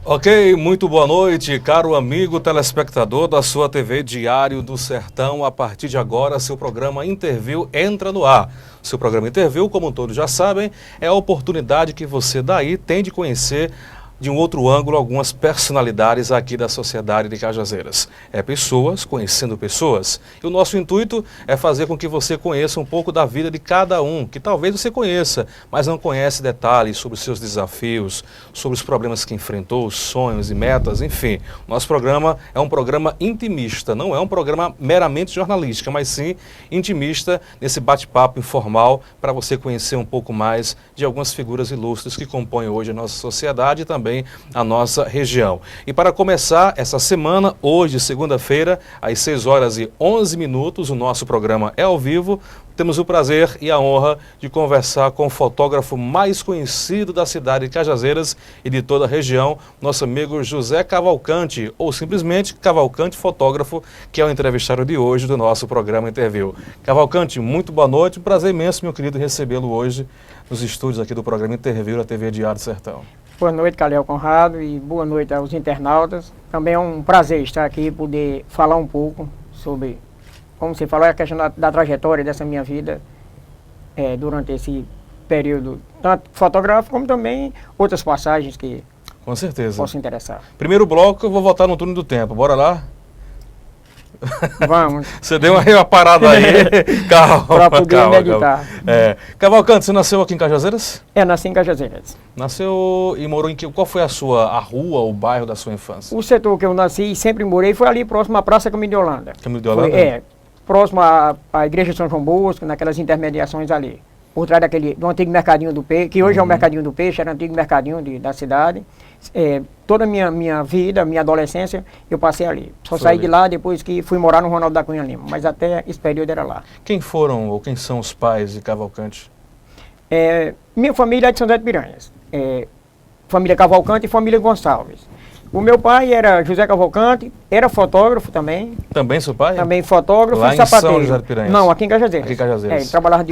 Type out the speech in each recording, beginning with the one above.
Ok, muito boa noite, caro amigo telespectador da sua TV Diário do Sertão. A partir de agora, seu programa Interview entra no ar. Seu programa Interview, como todos já sabem, é a oportunidade que você daí tem de conhecer de um outro ângulo algumas personalidades aqui da sociedade de Cajazeiras. É pessoas conhecendo pessoas. E o nosso intuito é fazer com que você conheça um pouco da vida de cada um, que talvez você conheça, mas não conhece detalhes sobre os seus desafios, sobre os problemas que enfrentou, os sonhos e metas, enfim. Nosso programa é um programa intimista, não é um programa meramente jornalístico, mas sim intimista, nesse bate-papo informal, para você conhecer um pouco mais de algumas figuras ilustres que compõem hoje a nossa sociedade e também a nossa região. E para começar essa semana, hoje, segunda-feira, às 6h11, o nosso programa é ao vivo. Temos o prazer e a honra de conversar com o fotógrafo mais conhecido da cidade de Cajazeiras e de toda a região, nosso amigo José Cavalcante, ou simplesmente Cavalcante Fotógrafo, que é o entrevistado de hoje do nosso programa Interview. Cavalcante, muito boa noite, um prazer imenso, meu querido, recebê-lo hoje nos estúdios aqui do programa Interview da TV Diário do Sertão. Boa noite, Calel Conrado, e boa noite aos internautas. Também é um prazer estar aqui e poder falar um pouco sobre, como você falou, a questão da trajetória dessa minha vida durante esse período, tanto fotográfico como também outras passagens que com certeza possam interessar. Primeiro bloco, eu vou voltar no turno do tempo, bora lá? Vamos. Você deu uma parada aí, calma, para poder calma, meditar. Calma. Cavalcante, você nasceu aqui em Cajazeiras? Nasci em Cajazeiras. Nasceu e morou em que? Qual foi a rua, o bairro da sua infância? O setor que eu nasci e sempre morei foi ali próximo à Praça Caminho de Holanda. Caminho de Holanda? Próximo à Igreja de São João Bosco, naquelas intermediações ali. Por trás do antigo mercadinho do peixe, que hoje é o mercadinho do peixe, era o antigo mercadinho da cidade. Toda a minha vida, minha adolescência, eu passei ali. Só saí de lá depois que fui morar no Ronaldo da Cunha Lima, mas até esse período era lá. Quem foram ou quem são os pais de Cavalcante? Minha família é de São José de Piranhas. Família Cavalcante e família Gonçalves. O meu pai era José Cavalcante, era fotógrafo também. Também seu pai? Também fotógrafo lá e sapateiro. Em São José de Piranhas? Não, aqui em Cajazeiras. Aqui em Cajazeiras. Ele trabalhava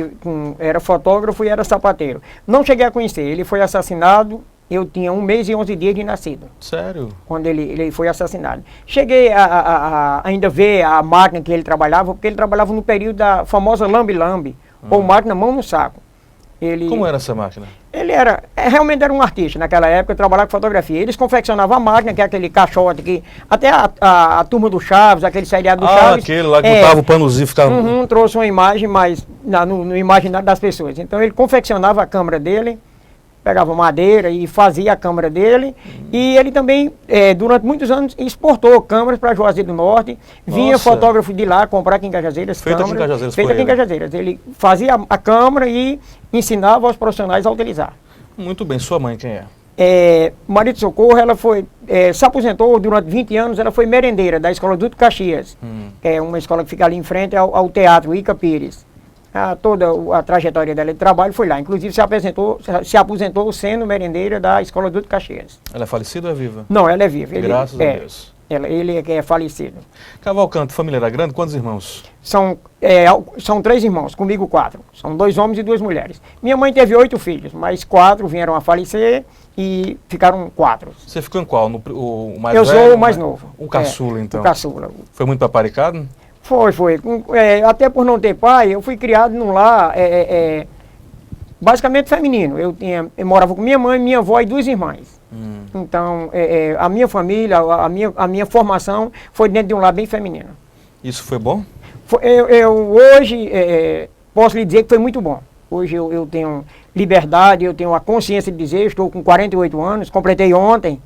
era fotógrafo e era sapateiro. Não cheguei a conhecer, ele foi assassinado, eu tinha 1 mês e 11 dias de nascido. Sério? Quando ele foi assassinado. Cheguei a ainda ver a máquina que ele trabalhava, porque ele trabalhava no período da famosa lambe-lambe, ou máquina mão no saco. Como era essa máquina? Ele realmente era um artista naquela época, trabalhava com fotografia. Eles confeccionavam a máquina, que é aquele caixote que até a turma do Chaves, aquele seriado do Chaves. Aquele lá que botava o panozinho e ficava... trouxe uma imagem, mas no imaginário das pessoas. Então ele confeccionava a câmera dele, pegava madeira e fazia a câmera dele. E ele também, durante muitos anos, exportou câmeras para Juazeiro do Norte. Vinha fotógrafo de lá comprar aqui em Cajazeiras. Feita aqui em Cajazeiras. Feita aqui em Cajazeiras. Ele fazia a câmera e ensinava aos profissionais a utilizar. Muito bem. Sua mãe quem é? Maria de Socorro, ela se aposentou durante 20 anos, ela foi merendeira da Escola Duto Caxias. Que é uma escola que fica ali em frente ao Teatro Ica Pires. Toda a trajetória dela de trabalho foi lá. Inclusive se aposentou sendo merendeira da Escola Duto Caxias. Ela é falecida ou é viva? Não, ela é viva. Graças a Deus. Ele é falecido. Cavalcante, família era grande? Quantos irmãos? São 3 irmãos, comigo 4. São 2 homens e 2 mulheres. Minha mãe teve 8 filhos, mas 4 vieram a falecer e ficaram 4. Você ficou em qual? O mais Eu velho? sou o mais novo. O caçula, então. O caçula. Foi muito paparicado? Foi. Até por não ter pai, eu fui criado num lar basicamente feminino. Eu morava com minha mãe, minha avó e 2 irmãs. Então, a minha família, a minha formação foi dentro de um lar bem feminino. Isso foi bom? Eu hoje posso lhe dizer que foi muito bom. Hoje eu tenho liberdade, eu tenho a consciência de dizer, estou com 48 anos, completei ontem.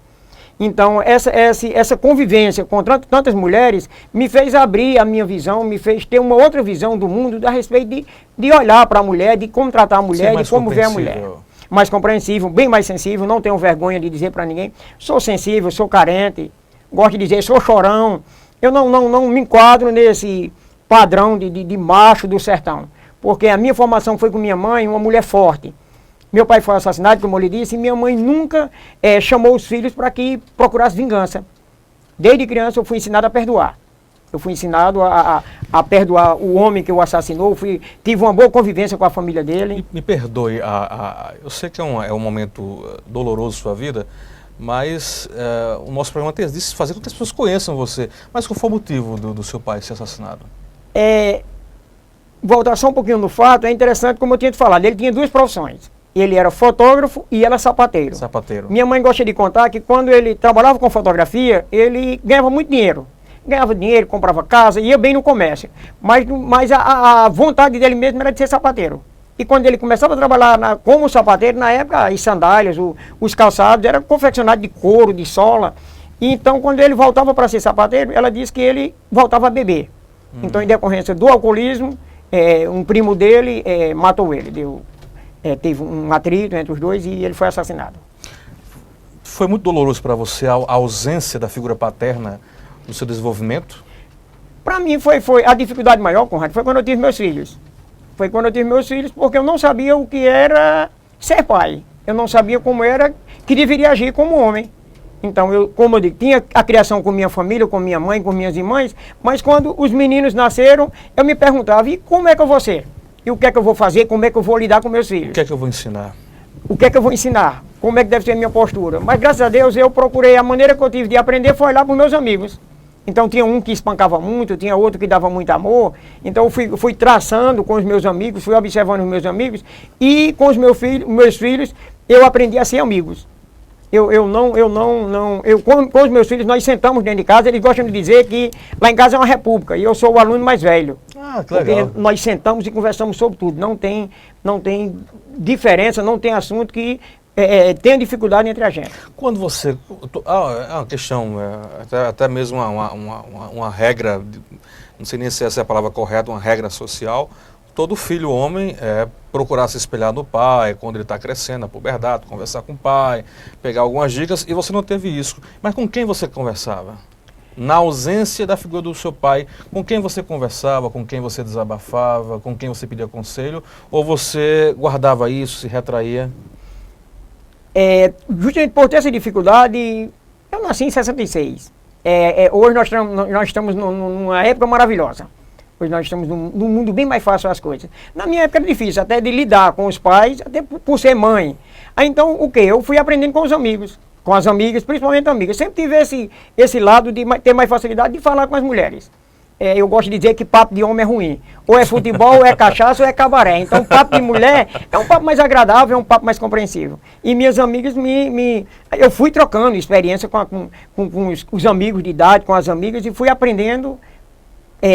Então, essa convivência com tantas mulheres me fez abrir a minha visão, me fez ter uma outra visão do mundo a respeito de olhar para a mulher, de como tratar a mulher, de como ver a mulher. Mais compreensível, bem mais sensível, não tenho vergonha de dizer para ninguém. Sou sensível, sou carente, gosto de dizer, sou chorão. Eu não me enquadro nesse padrão de macho do sertão. Porque a minha formação foi com minha mãe, uma mulher forte. Meu pai foi assassinado, como eu lhe disse, e minha mãe nunca chamou os filhos para que procurasse vingança. Desde criança eu fui ensinado a perdoar. Eu fui ensinado a perdoar o homem que o assassinou, tive uma boa convivência com a família dele. Me perdoe, eu sei que é um momento doloroso da sua vida, Mas o nosso programa tem isso, fazer com que as pessoas conheçam você. Mas qual foi o motivo do seu pai ser assassinado? Voltar só um pouquinho no fato, é interessante, como eu tinha te falado, ele tinha duas profissões. Ele era fotógrafo e ela sapateiro. Sapateiro. Minha mãe gosta de contar que quando ele trabalhava com fotografia, ele ganhava muito dinheiro. Ganhava dinheiro, comprava casa, ia bem no comércio. Mas a vontade dele mesmo era de ser sapateiro. E quando ele começava a trabalhar como sapateiro, na época, as sandálias, os calçados, era confeccionado de couro, de sola. E então, quando ele voltava para ser sapateiro, ela disse que ele voltava a beber. Então, em decorrência do alcoolismo, um primo dele matou ele. Teve um atrito entre os dois e ele foi assassinado. Foi muito doloroso para você a ausência da figura paterna no seu desenvolvimento? Para mim foi a dificuldade maior, Conrado, foi quando eu tive meus filhos. Foi quando eu tive meus filhos, porque eu não sabia o que era ser pai. Eu não sabia como era que deveria agir como homem. Então, como eu digo, tinha a criação com minha família, com minha mãe, com minhas irmãs, mas quando os meninos nasceram, eu me perguntava, e como é que eu vou ser? E o que é que eu vou fazer? Como é que eu vou lidar com meus filhos? O que é que eu vou ensinar? O que é que eu vou ensinar? Como é que deve ser a minha postura? Mas, graças a Deus, eu procurei, a maneira que eu tive de aprender foi olhar para os meus amigos. Então, tinha um que espancava muito, tinha outro que dava muito amor. Então, eu fui traçando com os meus amigos, fui observando os meus amigos. E com os meus filhos, eu aprendi a ser amigos. Com os meus filhos, nós sentamos dentro de casa, eles gostam de dizer que lá em casa é uma república, e eu sou o aluno mais velho. Ah, que legal. Porque nós sentamos e conversamos sobre tudo, não tem diferença, não tem assunto que tenha dificuldade entre a gente. Quando você... é uma questão, até mesmo uma regra, não sei nem se essa é a palavra correta, uma regra social. Todo filho homem procurar se espelhar no pai, quando ele está crescendo, na puberdade, conversar com o pai, pegar algumas dicas, e você não teve isso. Mas com quem você conversava? Na ausência da figura do seu pai, com quem você conversava, com quem você desabafava, com quem você pedia conselho, ou você guardava isso, se retraía? Justamente por ter essa dificuldade, eu nasci em 66. Hoje nós estamos numa época maravilhosa. Hoje nós estamos num mundo bem mais fácil as coisas. Na minha época era difícil, até de lidar com os pais, até por ser mãe. Aí então, o quê? Eu fui aprendendo com os amigos, com as amigas, principalmente amigas. Sempre tive esse lado de ter mais facilidade de falar com as mulheres. Eu gosto de dizer que papo de homem é ruim. Ou é futebol, ou é cachaça, ou é cabaré. Então, papo de mulher é um papo mais agradável, é um papo mais compreensível. E minhas amigas eu fui trocando experiência com os amigos de idade, com as amigas, e fui aprendendo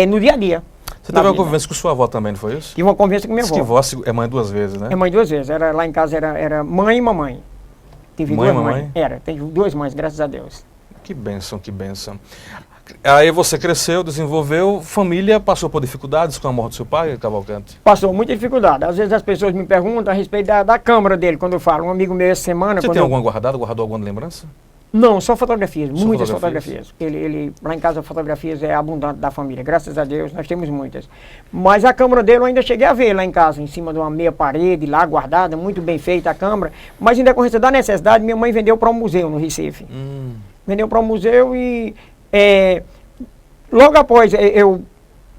no dia a dia. Você teve uma convivência com sua avó também, não foi isso? Tive uma convivência com minha avó. Que vó é mãe duas vezes, né? É mãe duas vezes. Lá em casa era mãe e mamãe. Tive mãe e duas mamãe? mães. Tenho duas mães, graças a Deus. Que bênção, que bênção. Aí você cresceu, desenvolveu, família passou por dificuldades com a morte do seu pai, Cavalcante? Passou muita dificuldade. Às vezes as pessoas me perguntam a respeito da câmera dele, quando eu falo. Um amigo meu essa semana... Você tem alguma guardou alguma lembrança? Não, só fotografias, muitas fotografias. Ele, lá em casa, fotografias é abundante da família, graças a Deus, nós temos muitas. Mas a câmera dele eu ainda cheguei a ver lá em casa, em cima de uma meia parede, lá guardada, muito bem feita a câmera. Mas em decorrência da necessidade, minha mãe vendeu para um museu no Recife. Vendeu para um museu e logo após eu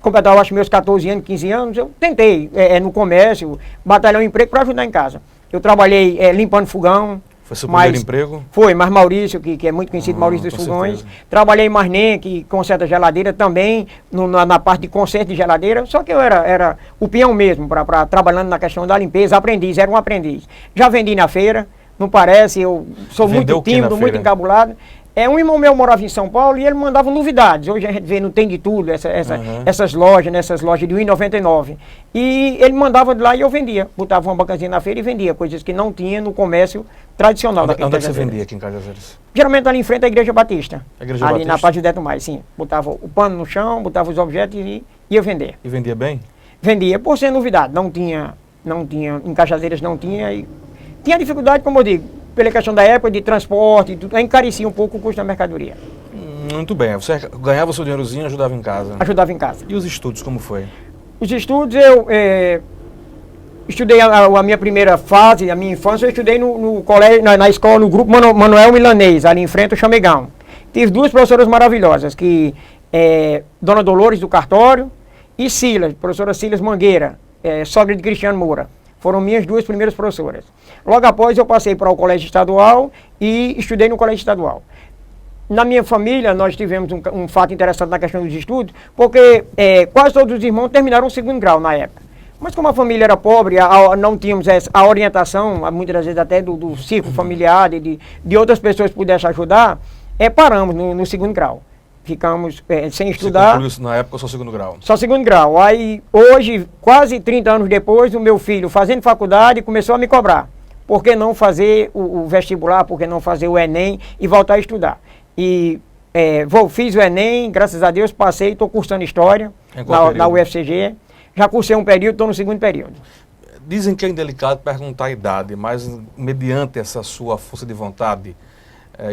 completar, eu acho, meus 14 anos, 15 anos, eu tentei no comércio, batalhar um emprego para ajudar em casa. Eu trabalhei limpando fogão. Foi seu primeiro emprego? Foi, mas Maurício, que é muito conhecido, Maurício dos Fogões. Certeza. Trabalhei em Marnem, que conserta geladeira também, na parte de conserto de geladeira, só que eu era o peão mesmo, trabalhando na questão da limpeza, aprendiz, era um aprendiz. Já vendi na feira, não parece, eu sou muito tímido, muito encabulado. Um irmão meu morava em São Paulo e ele mandava novidades. Hoje a gente vê, não tem de tudo, essas lojas, nessas lojas de R$1,99. E ele mandava de lá e eu vendia. Botava uma bancazinha na feira e vendia, coisas que não tinha no comércio tradicional. Onde é que você vendia aqui em Cajazeiras? Geralmente ali em frente à Igreja Batista. Igreja ali Batista? Na Paz de Deto Mais, sim. Botava o pano no chão, botava os objetos e ia vender. E vendia bem? Vendia, por ser novidade. Não tinha, em Cajazeiras não tinha. E tinha dificuldade, como eu digo, pela questão da época de transporte, encarecia um pouco o custo da mercadoria. Muito bem. Você ganhava o seu dinheirozinho e ajudava em casa? Ajudava em casa. E os estudos, como foi? Os estudos, eu estudei a minha primeira fase, a minha infância, eu estudei no colégio, na escola, no grupo Manuel Milanês, ali em frente ao Chamegão. Tive duas professoras maravilhosas, Dona Dolores do Cartório e Silas, professora Silas Mangueira, sogra de Cristiano Moura. Foram minhas 2 primeiras professoras. Logo após eu passei para o colégio estadual e estudei no colégio estadual. Na minha família, nós tivemos um fato interessante na questão dos estudos, porque quase todos os irmãos terminaram o 2º grau na época. Mas como a família era pobre, não tínhamos a orientação, muitas das vezes até do círculo familiar, de outras pessoas que pudessem ajudar, paramos no 2º grau. Ficamos sem estudar. Você concluiu isso na época, só 2º grau? Só 2º grau. Aí, hoje, quase 30 anos depois, o meu filho fazendo faculdade começou a me cobrar. Por que não fazer o vestibular, por que não fazer o Enem e voltar a estudar? E fiz o Enem, graças a Deus, passei, estou cursando História na UFCG. Já cursei um período, estou no 2º período. Dizem que é indelicado perguntar a idade, mas mediante essa sua força de vontade,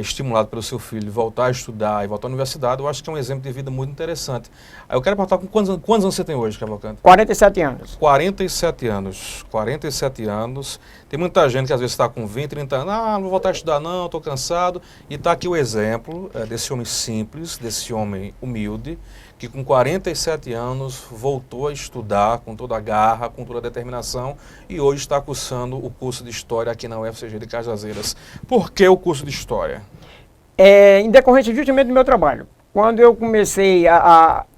estimulado pelo seu filho, voltar a estudar e voltar à universidade, eu acho que é um exemplo de vida muito interessante. Aí eu quero perguntar, quantos anos você tem hoje, Cavalcante? 47 anos. 47 anos. 47 anos. Tem muita gente que às vezes está com 20, 30 anos, não vou voltar a estudar não, estou cansado. E está aqui o exemplo desse homem simples, desse homem humilde, que com 47 anos voltou a estudar com toda a garra, com toda a determinação e hoje está cursando o curso de História aqui na UFCG de Cajazeiras. Por que o curso de História? Em decorrência justamente do meu trabalho. Quando eu comecei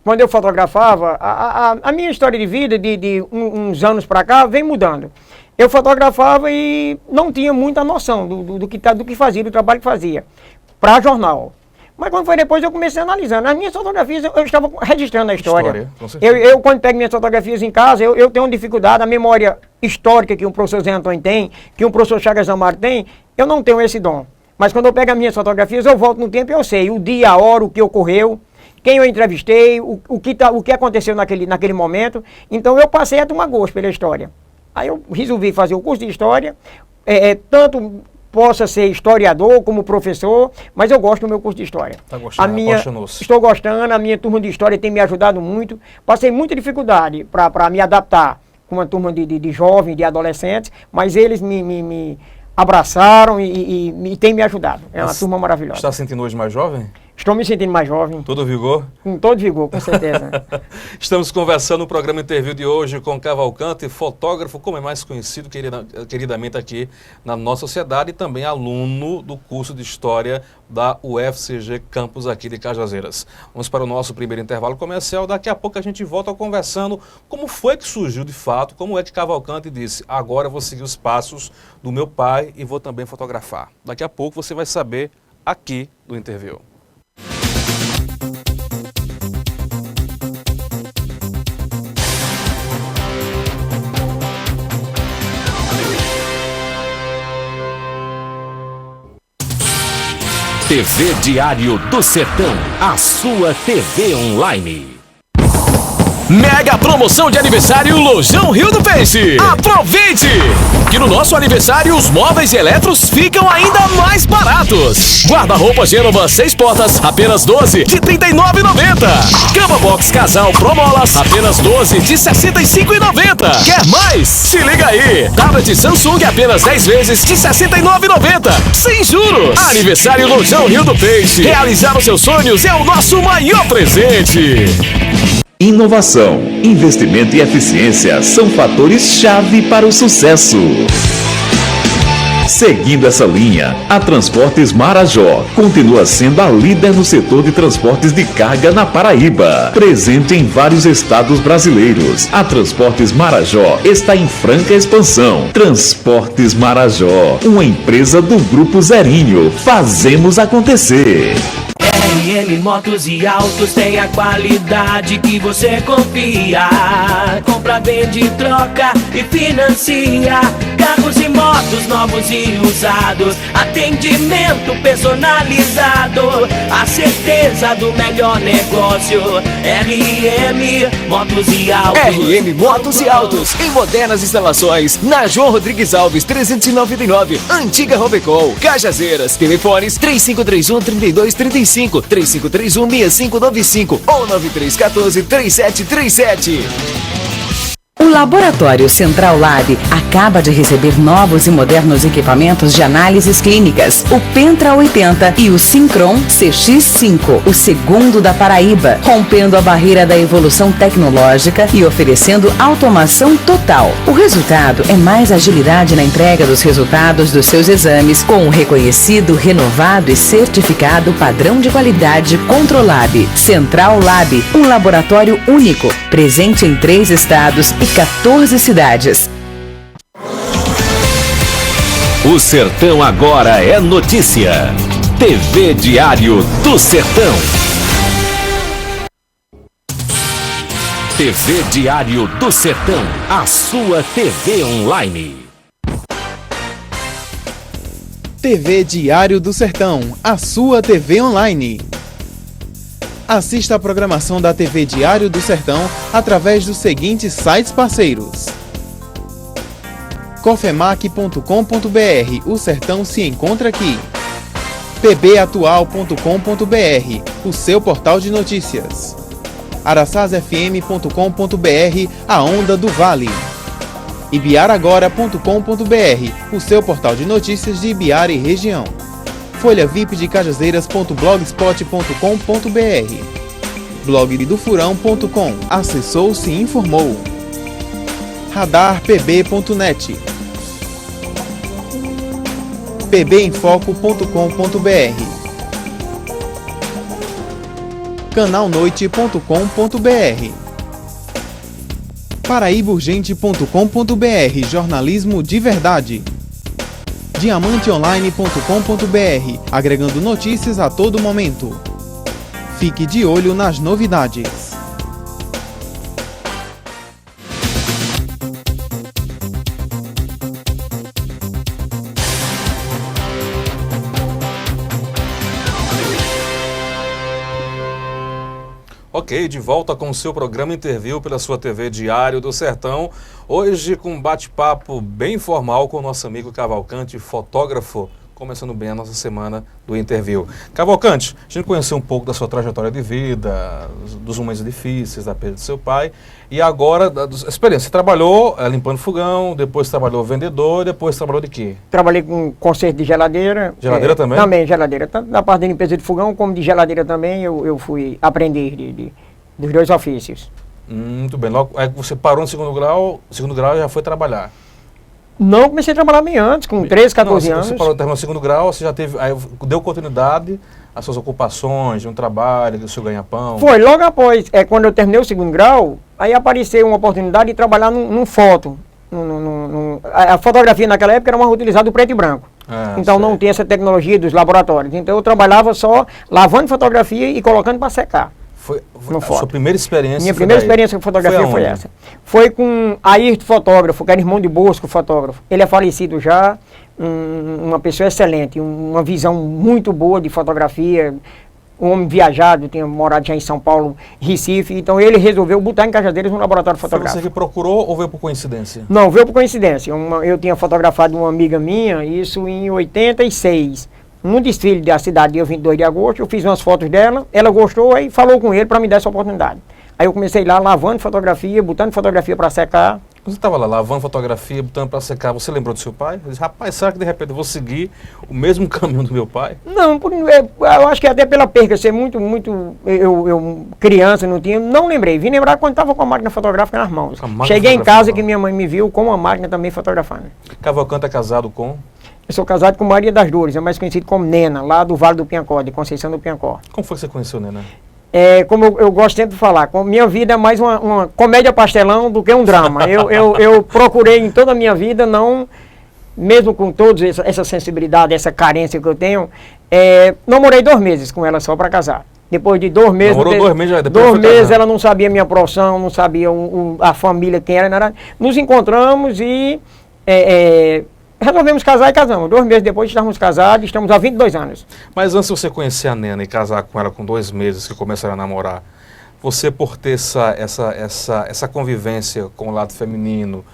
quando eu fotografava, a minha história de vida, de uns anos para cá, vem mudando. Eu fotografava e não tinha muita noção do que fazia, do trabalho que fazia, para jornal. Mas quando foi depois eu comecei a analisar. Nas minhas fotografias eu estava registrando a história. Eu quando pego minhas fotografias em casa, eu tenho uma dificuldade, a memória histórica que o professor Zé Antônio tem, que o professor Chagas Amaro tem, eu não tenho esse dom. Mas quando eu pego as minhas fotografias, eu volto no tempo e eu sei o dia, a hora, o que ocorreu, quem eu entrevistei, o que aconteceu naquele momento. Então eu passei a tomar gosto pela história. Aí eu resolvi fazer o curso de História, tanto possa ser historiador como professor, mas eu gosto do meu curso de História. Está gostando? Estou gostando, a minha turma de História tem me ajudado muito. Passei muita dificuldade para me adaptar com uma turma de jovens, de adolescentes, mas eles me abraçaram e têm me ajudado. É uma turma maravilhosa. Está se sentindo hoje mais jovem? Estou me sentindo mais jovem. Todo vigor? Com todo vigor, com certeza. Estamos conversando no programa Interview de hoje com Cavalcante, fotógrafo, como é mais conhecido queridamente aqui na nossa sociedade, e também aluno do curso de História da UFCG Campus aqui de Cajazeiras. Vamos para o nosso primeiro intervalo comercial. Daqui a pouco a gente volta conversando como foi que surgiu de fato, como é que Cavalcante disse, agora eu vou seguir os passos do meu pai e vou também fotografar. Daqui a pouco você vai saber aqui do Interview. TV Diário do Sertão, a sua TV online. Mega promoção de aniversário Lojão Rio do Peixe. Aproveite! Que no nosso aniversário os móveis e eletros ficam ainda mais baratos. Guarda-roupa Gênova 6 portas, apenas 12 de R$ 39,90. Cama box casal Promolas, apenas 12 de R$ 65,90. Quer mais? Se liga aí! Tablet Samsung apenas 10 vezes de R$ 69,90. Sem juros! Aniversário Lojão Rio do Peixe. Realizar os seus sonhos é o nosso maior presente. Inovação, investimento e eficiência são fatores-chave para o sucesso. Seguindo essa linha, a Transportes Marajó continua sendo a líder no setor de transportes de carga na Paraíba. Presente em vários estados brasileiros, a Transportes Marajó está em franca expansão. Transportes Marajó, uma empresa do Grupo Zerinho. Fazemos acontecer. RM Motos e Autos tem a qualidade que você confia. Compra, vende, troca e financia carros e motos novos e usados. Atendimento personalizado, a certeza do melhor negócio. RM Motos e Autos. RM Motos e Autos, em modernas instalações, na João Rodrigues Alves 399, Antiga Robecol, Cajazeiras. Telefones 3531-3235, 3531-6595 ou 9314-3737. O Laboratório Central Lab acaba de receber novos e modernos equipamentos de análises clínicas, o Pentra 80 e o Syncron CX5, o segundo da Paraíba, rompendo a barreira da evolução tecnológica e oferecendo automação total. O resultado é mais agilidade na entrega dos resultados dos seus exames, com um reconhecido, renovado e certificado padrão de qualidade Controlab. Central Lab, um laboratório único, presente em 3 estados e 14 cidades. O Sertão agora é notícia. TV Diário do Sertão. TV Diário do Sertão, a sua TV online. TV Diário do Sertão, a sua TV online. Assista a programação da TV Diário do Sertão através dos seguintes sites parceiros: cofemac.com.br, o Sertão se encontra aqui. pbatual.com.br, o seu portal de notícias. araçazfm.com.br, a onda do vale. ibiaragora.com.br, o seu portal de notícias de Ibiara e região. folhavipdecajazeiras.blogspot.com.br, blogdofurão.com, acessou, se informou. radarpb.net, pbemfoco.com.br, canalnoite.com.br, paraibaurgente.com.br, jornalismo de verdade. diamanteonline.com.br, agregando notícias a todo momento. Fique de olho nas novidades. Ok, de volta com o seu programa Interview pela sua TV Diário do Sertão. Hoje com um bate-papo bem informal com o nosso amigo Cavalcante, fotógrafo, começando bem a nossa semana do Interview. Cavalcante, a gente conheceu um pouco da sua trajetória de vida, dos momentos difíceis, da perda do seu pai, e agora, da experiência. Você trabalhou limpando fogão, depois trabalhou vendedor, depois trabalhou de quê? Trabalhei com conserto de geladeira. Geladeira também? Também, geladeira. Tanto na parte de limpeza de fogão, como de geladeira também, eu fui aprender dos 2 ofícios. Muito bem. Logo, aí você parou no segundo grau e já foi trabalhar. Não, comecei a trabalhar bem antes, com 13, 14 anos. Você parou, terminou o segundo grau, você já teve, aí deu continuidade às suas ocupações, de um trabalho, do seu ganha-pão? Foi, logo após, quando eu terminei o segundo grau, aí apareceu uma oportunidade de trabalhar num foto. A fotografia naquela época era mais utilizada o preto e branco. Então não tinha essa tecnologia dos laboratórios. Então eu trabalhava só lavando fotografia e colocando para secar. Foi a sua primeira experiência? Minha primeira experiência com fotografia foi essa. Foi com Ayrton, fotógrafo, que era irmão de Bosco, fotógrafo. Ele é falecido já, uma pessoa excelente, uma visão muito boa de fotografia, um homem viajado, tinha morado já em São Paulo, Recife, então ele resolveu botar em Cajazeiras um laboratório fotográfico. Foi você que procurou ou veio por coincidência? Não, veio por coincidência. Eu tinha fotografado uma amiga minha, isso em 86. Num desfile da cidade, dia 22 de agosto, eu fiz umas fotos dela, ela gostou e falou com ele para me dar essa oportunidade. Aí eu comecei lá lavando fotografia, botando fotografia para secar. Você estava lá lavando fotografia, botando para secar, você lembrou do seu pai? Ele disse, rapaz, será que de repente eu vou seguir o mesmo caminho do meu pai? Não, eu acho que até pela perca, ser muito, eu criança, não lembrei. Vim lembrar quando estava com a máquina fotográfica nas mãos. Cheguei em casa que minha mãe me viu com a máquina também fotografando. Cavalcante é casado com? Eu sou casado com Maria das Dores, é mais conhecido como Nena, lá do Vale do Piancó, de Conceição do Piancó. Como foi que você conheceu Nena? Como eu gosto sempre de falar, minha vida é mais uma comédia pastelão do que um drama. Eu procurei em toda a minha vida, não, mesmo com toda essa sensibilidade, essa carência que eu tenho, namorei 2 meses com ela só para casar. Depois de 2 meses... Namorou 2 meses já, depois 2 meses ela não sabia minha profissão, não sabia a família, quem era, nada. Nos encontramos e... resolvemos casar e casamos. 2 meses depois estamos casados, estamos há 22 anos. Mas antes de você conhecer a Nena e casar com ela com 2 meses que começaram a namorar, você por ter essa convivência com o lado feminino,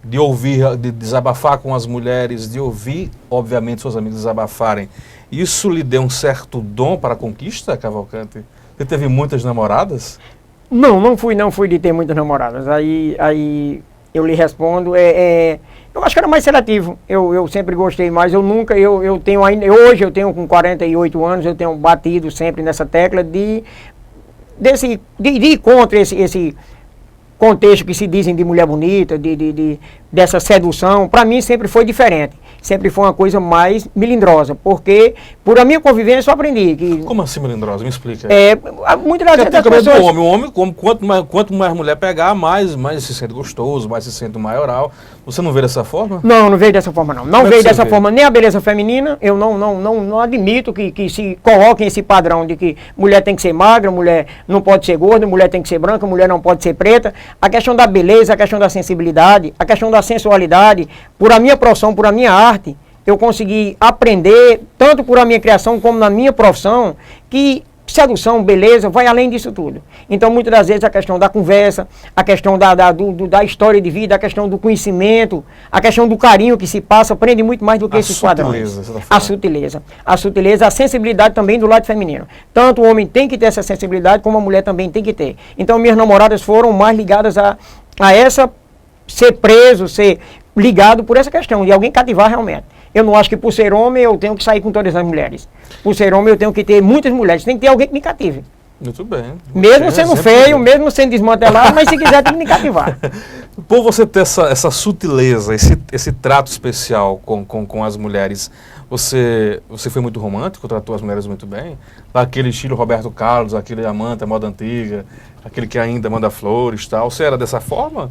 de ouvir, de desabafar com as mulheres, de ouvir, obviamente, suas amigas desabafarem, isso lhe deu um certo dom para a conquista, Cavalcante? Você teve muitas namoradas? Não fui de ter muitas namoradas. Aí eu lhe respondo, eu acho que era mais seletivo. Eu sempre gostei mais, eu tenho ainda, hoje eu tenho com 48 anos, eu tenho batido sempre nessa tecla de ir contra esse contexto que se dizem de mulher bonita, dessa sedução. Para mim sempre foi diferente. Sempre foi uma coisa mais melindrosa, porque por a minha convivência eu aprendi que... Como assim melindrosa? Me explica. Muitas das vezes as pessoas... O homem, quanto mais mulher pegar, mais se sente gostoso, mais se sente maioral. Você não vê dessa forma? Não vejo dessa forma, não. Não vejo dessa forma nem a beleza feminina. Eu não admito que se coloquem esse padrão de que mulher tem que ser magra, mulher não pode ser gorda, mulher tem que ser branca, mulher não pode ser preta. A questão da beleza, a questão da sensibilidade, a questão da sensualidade, por a minha profissão, por a minha arte, eu consegui aprender, tanto por a minha criação como na minha profissão, que sedução, beleza, vai além disso tudo. Então, muitas das vezes, a questão da conversa, a questão da história de vida, a questão do conhecimento, a questão do carinho que se passa, aprende muito mais do que esses padrões. A sutileza. A sutileza, a sensibilidade também do lado feminino. Tanto o homem tem que ter essa sensibilidade, como a mulher também tem que ter. Então, minhas namoradas foram mais ligadas a essa, ser preso, ser ligado por essa questão, de alguém cativar realmente. Eu não acho que por ser homem eu tenho que sair com todas as mulheres. Por ser homem eu tenho que ter muitas mulheres. Tem que ter alguém que me cative. Muito bem. Mesmo sendo feio, mesmo sendo desmantelado, mas se quiser tem que me cativar. Por você ter essa sutileza, esse trato especial com as mulheres, você foi muito romântico, tratou as mulheres muito bem? Daquele estilo Roberto Carlos, aquele amante, a moda antiga, aquele que ainda manda flores e tal. Você era dessa forma?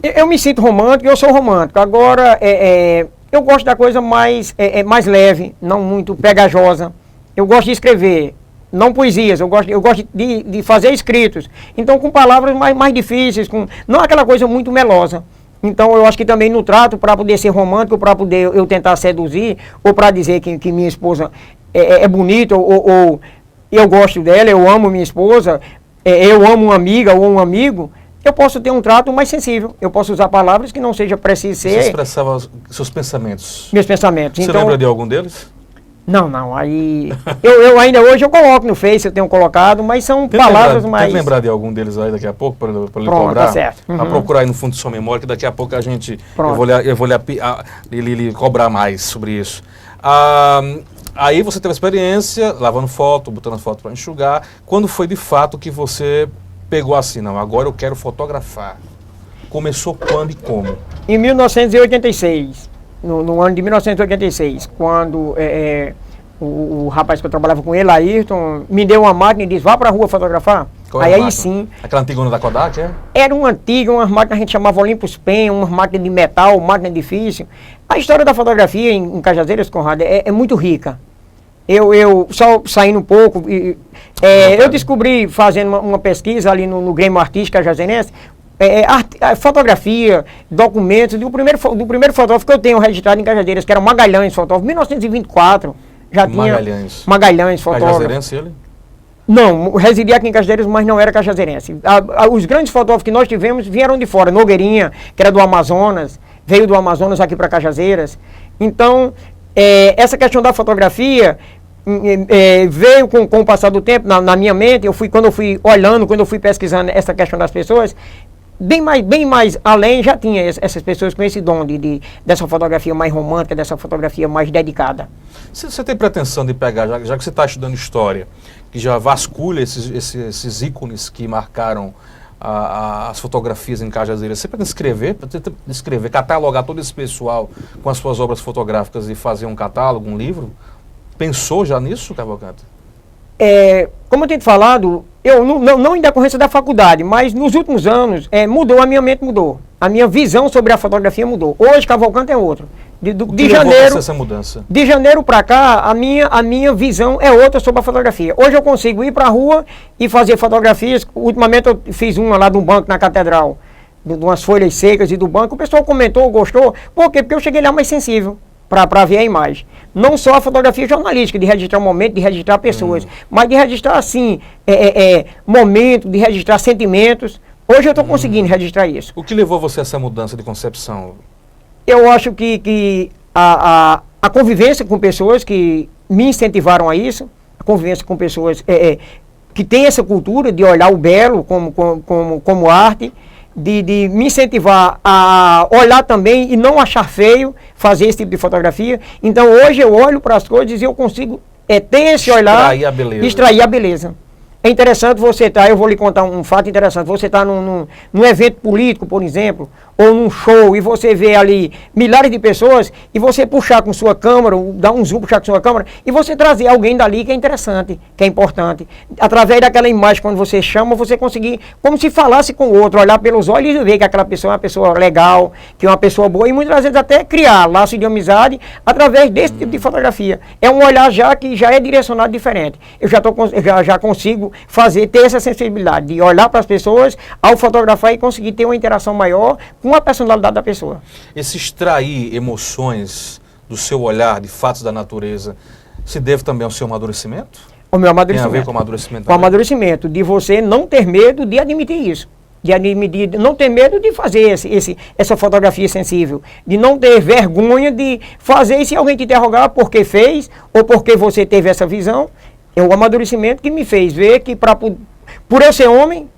Eu me sinto romântico, eu sou romântico. Agora, eu gosto da coisa mais leve, não muito pegajosa. Eu gosto de escrever, não poesias, eu gosto de fazer escritos. Então, com palavras mais difíceis, não aquela coisa muito melosa. Então, eu acho que também no trato, para poder ser romântico, para poder eu tentar seduzir, ou para dizer que minha esposa é bonita, ou eu gosto dela, eu amo minha esposa, eu amo uma amiga ou um amigo, eu posso ter um trato mais sensível. Eu posso usar palavras que não seja preciso ser... Você expressava seus pensamentos. Meus pensamentos. Você lembra de algum deles? Não. Aí... eu ainda hoje eu coloco no Face, eu tenho colocado, mas são palavras mais... Tem que lembrar de algum deles aí daqui a pouco, para ele Pronto, cobrar? Tá certo. Para procurar aí no fundo de sua memória, que daqui a pouco a gente... Pronto. Eu vou lhe cobrar mais sobre isso. Aí você teve experiência, lavando foto, botando foto para enxugar. Quando foi de fato que você... pegou assim, não, agora eu quero fotografar. Começou quando e como? Em 1986, no ano de 1986, quando o rapaz que eu trabalhava com ele, Ayrton, me deu uma máquina e disse, vá para a rua fotografar. Qual aí sim. Aquela antigona da Kodak, é? Era uma antiga, umas máquinas que a gente chamava Olympus Pen, umas máquinas de metal, máquina difícil. A história da fotografia em Cajazeiras, Conrado, é muito rica. Eu só saindo um pouco, eu descobri, fazendo uma pesquisa ali no Grêmio Artístico Cajazeirense, fotografia, documentos do primeiro fotógrafo que eu tenho registrado em Cajazeiras, que era Magalhães, fotógrafo, 1924. Já tinha Magalhães, fotógrafo. Cajazeirense ele? Não, residia aqui em Cajazeiras, mas não era cajazeirense. Os grandes fotógrafos que nós tivemos vieram de fora. Nogueirinha, que era do Amazonas, veio do Amazonas aqui para Cajazeiras. Então, essa questão da fotografia veio com o passar do tempo na minha mente. Quando eu fui olhando, quando eu fui pesquisando essa questão das pessoas, bem mais além, já tinha essas pessoas com esse dom dessa fotografia mais romântica, dessa fotografia mais dedicada. Você tem pretensão de pegar, já que você está estudando história, que já vasculha esses ícones que marcaram as fotografias em Cajazeiras, você pretende escrever, catalogar todo esse pessoal com as suas obras fotográficas e fazer um catálogo, um livro? Pensou já nisso, Cavalcante? Como eu tenho falado, eu não em decorrência da faculdade, mas nos últimos anos mudou, a minha mente mudou. A minha visão sobre a fotografia mudou. Hoje, Cavalcante é outro. Essa mudança? De janeiro para cá, a minha visão é outra sobre a fotografia. Hoje eu consigo ir para a rua e fazer fotografias. Ultimamente eu fiz uma lá de um banco na Catedral, de umas folhas secas e do banco. O pessoal comentou, gostou. Por quê? Porque eu cheguei lá mais sensível para ver a imagem. Não só a fotografia jornalística, de registrar momento, de registrar pessoas, mas de registrar, assim, momento, de registrar sentimentos. Hoje eu estou conseguindo registrar isso. O que levou você a essa mudança de concepção? Eu acho que a convivência com pessoas que me incentivaram a isso, a convivência com pessoas que têm essa cultura de olhar o belo como arte, de me incentivar a olhar também e não achar feio fazer esse tipo de fotografia. Então hoje eu olho para as coisas e eu consigo ter esse olhar, extrair a beleza. É interessante você estar, eu vou lhe contar um fato interessante, você está num evento político, por exemplo, ou num show, e você vê ali milhares de pessoas, e você puxar com sua câmera, dar um zoom, puxar com sua câmera, e você trazer alguém dali que é interessante, que é importante. Através daquela imagem, quando você chama, você conseguir, como se falasse com o outro, olhar pelos olhos e ver que aquela pessoa é uma pessoa legal, que é uma pessoa boa, e muitas vezes até criar laço de amizade através desse tipo de fotografia. É um olhar que já é direcionado diferente. Eu já consigo ter essa sensibilidade de olhar para as pessoas ao fotografar e conseguir ter uma interação maior com a personalidade da pessoa. Esse extrair emoções do seu olhar de fatos da natureza se deve também ao seu amadurecimento? O meu amadurecimento. Tem a ver com o amadurecimento também? Com o amadurecimento, de você não ter medo de admitir isso. De não ter medo de fazer essa fotografia sensível, de não ter vergonha de fazer, e se alguém te interrogar por que fez, ou porque você teve essa visão, é o amadurecimento que me fez ver que por eu ser homem,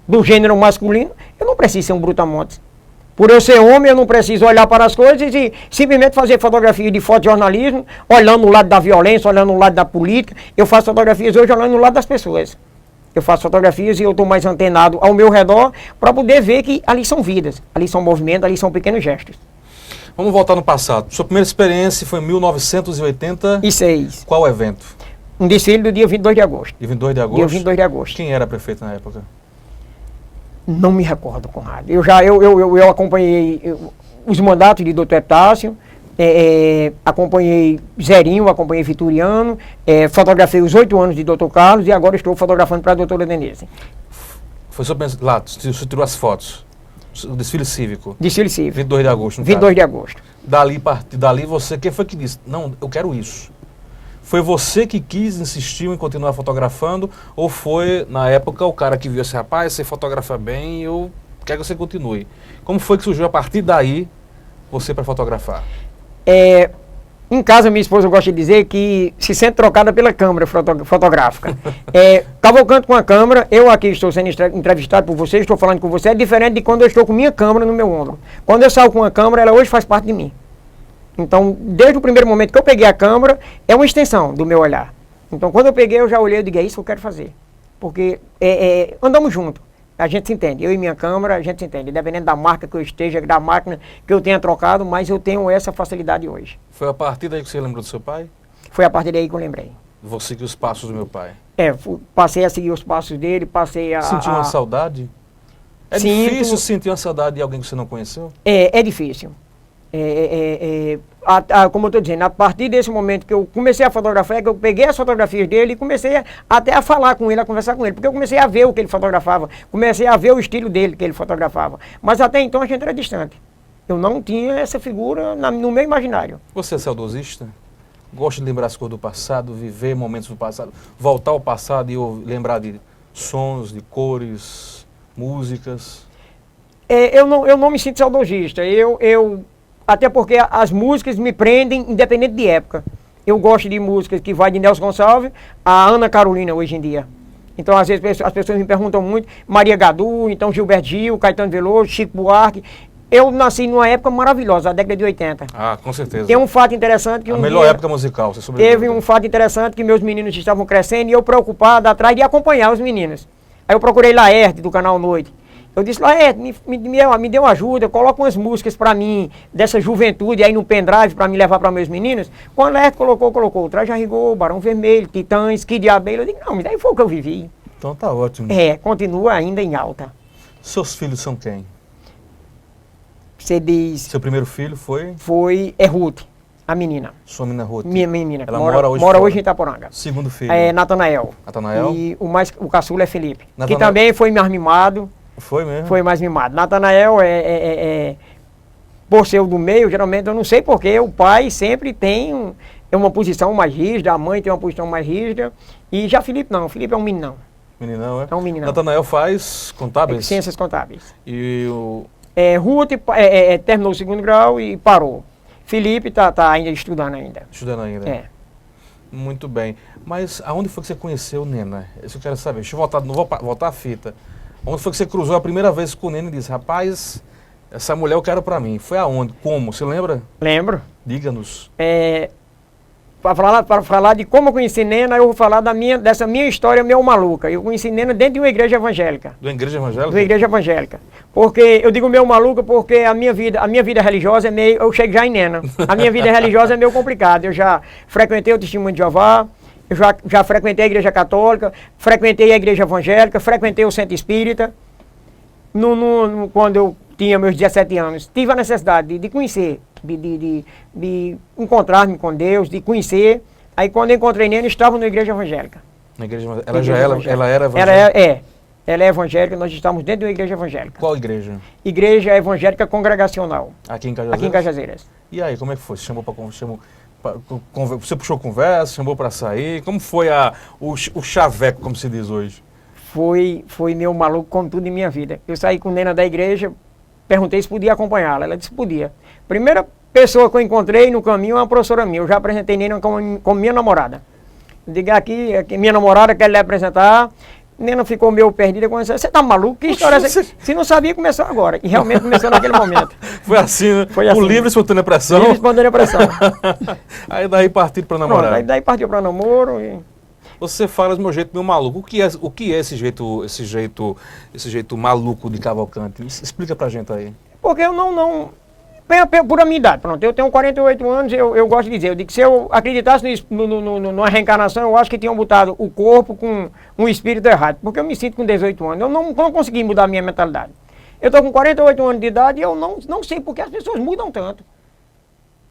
do gênero masculino, eu não preciso ser um brutamontes. Por eu ser homem, eu não preciso olhar para as coisas e simplesmente fazer fotografia de fotojornalismo, olhando no lado da violência, olhando no lado da política. Eu faço fotografias hoje olhando no lado das pessoas. Eu faço fotografias e eu estou mais antenado ao meu redor para poder ver que ali são vidas, ali são movimentos, ali são pequenos gestos. Vamos voltar no passado. Sua primeira experiência foi em 1986. Qual evento? Um desfile do dia 22 de agosto. Dia 22 de agosto? Dia 22 de agosto. Quem era prefeito na época? Não me recordo, Conrado. Eu acompanhei os mandatos de Dr. Epitácio, acompanhei Zerinho, acompanhei Vitoriano, fotografei os 8 anos de Dr. Carlos e agora estou fotografando para a doutora Denise. Foi só lá, você tirou as fotos? O desfile cívico? Desfile cívico. 22 de agosto, no 22 de agosto. Dali você, quem foi que disse? Não, eu quero isso. Foi você que insistiu em continuar fotografando ou foi, na época, o cara que viu esse rapaz, você fotografa bem e eu quero que você continue? Como foi que surgiu a partir daí você para fotografar? Em casa, minha esposa gosta de dizer que se sente trocada pela câmera fotográfica. Cavalcando com a câmera, eu aqui estou sendo entrevistado por você, estou falando com você, é diferente de quando eu estou com minha câmera no meu ombro. Quando eu saio com a câmera, ela hoje faz parte de mim. Então, desde o primeiro momento que eu peguei a câmera, é uma extensão do meu olhar. Então, quando eu peguei, eu já olhei e digo, é isso que eu quero fazer. Porque andamos juntos, a gente se entende. Eu e minha câmera, a gente se entende. Dependendo da marca que eu esteja, da máquina que eu tenha trocado, mas eu tenho essa facilidade hoje. Foi a partir daí que você lembrou do seu pai? Foi a partir daí que eu lembrei. Vou seguir os passos do meu pai. Passei a seguir os passos dele, passei a... Sentiu uma saudade? É difícil sentir uma saudade de alguém que você não conheceu? É difícil. Como eu estou dizendo, a partir desse momento que eu comecei a fotografar, que eu peguei as fotografias dele e comecei até a falar com ele, a conversar com ele, porque eu comecei a ver o que ele fotografava, comecei a ver o estilo dele que ele fotografava. Mas até então a gente era distante. Eu não tinha essa figura no meu imaginário. Você é saudosista? Gosta de lembrar as coisas do passado, viver momentos do passado, voltar ao passado e lembrar de sons, de cores, músicas? Eu não me sinto saudosista. Até porque as músicas me prendem independente de época. Eu gosto de músicas que vai de Nelson Gonçalves a Ana Carolina hoje em dia. Então, às vezes, as pessoas me perguntam muito, Maria Gadu, então Gilberto Gil, Caetano Veloso, Chico Buarque. Eu nasci numa época maravilhosa, a década de 80. Ah, com certeza. Tem um fato interessante que a melhor época musical, você sobreviveu. Teve um fato interessante que meus meninos estavam crescendo e eu preocupado atrás de acompanhar os meninos. Aí eu procurei Laerte, do Canal Noite. Eu disse, Laerte, me dê uma ajuda, coloca umas músicas para mim, dessa juventude aí no pendrive para me levar para meus meninos. Quando Laerte colocou Traje a Rigor, Barão Vermelho, Titãs, Kid de Abelha, eu disse, não, mas daí foi o que eu vivi. Então tá ótimo. Continua ainda em alta. Seus filhos são quem? Você diz... Seu primeiro filho foi? Foi Ruth, a menina. Sua menina Ruth? Minha menina. Ela mora hoje em Itaporanga. Segundo filho? Natanael. Natanael? E o caçula é Felipe. Que também foi mais mimado. Foi mesmo? Foi mais mimado. Natanael por ser o do meio, geralmente, eu não sei porquê, o pai sempre tem uma posição mais rígida, a mãe tem uma posição mais rígida. E já Felipe não, Felipe é um meninão. Meninão, é? É um meninão. Natanael faz contábeis? Ciências contábeis. E o... Ruth terminou o 2º grau e parou. Felipe tá ainda estudando ainda. Estudando ainda? Muito bem. Mas aonde foi que você conheceu Nena? Isso eu quero saber. Deixa eu voltar à fita. Onde foi que você cruzou a primeira vez com o Nena e disse, rapaz, essa mulher eu quero pra mim? Foi aonde? Como? Você lembra? Lembro. Diga-nos. Para falar de como eu conheci Nena, eu vou falar dessa minha história meio maluca. Eu conheci Nena dentro de uma igreja evangélica. Da igreja evangélica? Da igreja evangélica. Porque, eu digo meio maluca porque a minha vida religiosa é meio... Eu chego já em Nena. A minha vida religiosa é meio complicada. Eu já frequentei o Testemunho de Jeová, eu já frequentei a igreja católica, frequentei a igreja evangélica, frequentei o centro espírita. Quando eu tinha meus 17 anos, tive a necessidade de conhecer, de encontrar-me com Deus, de conhecer. Aí quando eu encontrei Nena, estava na igreja evangélica. Na igreja evangélica? Ela era evangélica? Ela é evangélica, nós estamos dentro de uma igreja evangélica. Qual igreja? Igreja Evangélica Congregacional. Aqui em Cajazeiras? Aqui em Cajazeiras. E aí, como é que foi? Você puxou conversa, chamou para sair? Como foi o chaveco, como se diz hoje? Foi meu maluco como tudo em minha vida. Eu saí com Nena da igreja, perguntei se podia acompanhá-la. Ela disse que podia. Primeira pessoa que eu encontrei no caminho é uma professora minha. Eu já apresentei Nena como minha namorada. Diga aqui minha namorada quer lhe apresentar. Nena ficou meio perdida quando disse, você tá maluco? Que história é essa? Se não sabia, começou agora. E realmente começou naquele momento. Foi assim, né? Foi assim. O livre espontânea pressão. Livre espontânea pressão. Aí daí partiram para namorar. Pronto, daí partiu para namoro. Você fala do meu jeito meio maluco. O que é esse jeito maluco de Cavalcante? Explica pra gente aí. Porque eu não por a minha idade, pronto, eu tenho 48 anos, eu gosto de dizer, eu digo que se eu acreditasse numa reencarnação, eu acho que tinham botado o corpo com um espírito errado, porque eu me sinto com 18 anos, eu não consegui mudar a minha mentalidade. Eu estou com 48 anos de idade e eu não sei porque as pessoas mudam tanto.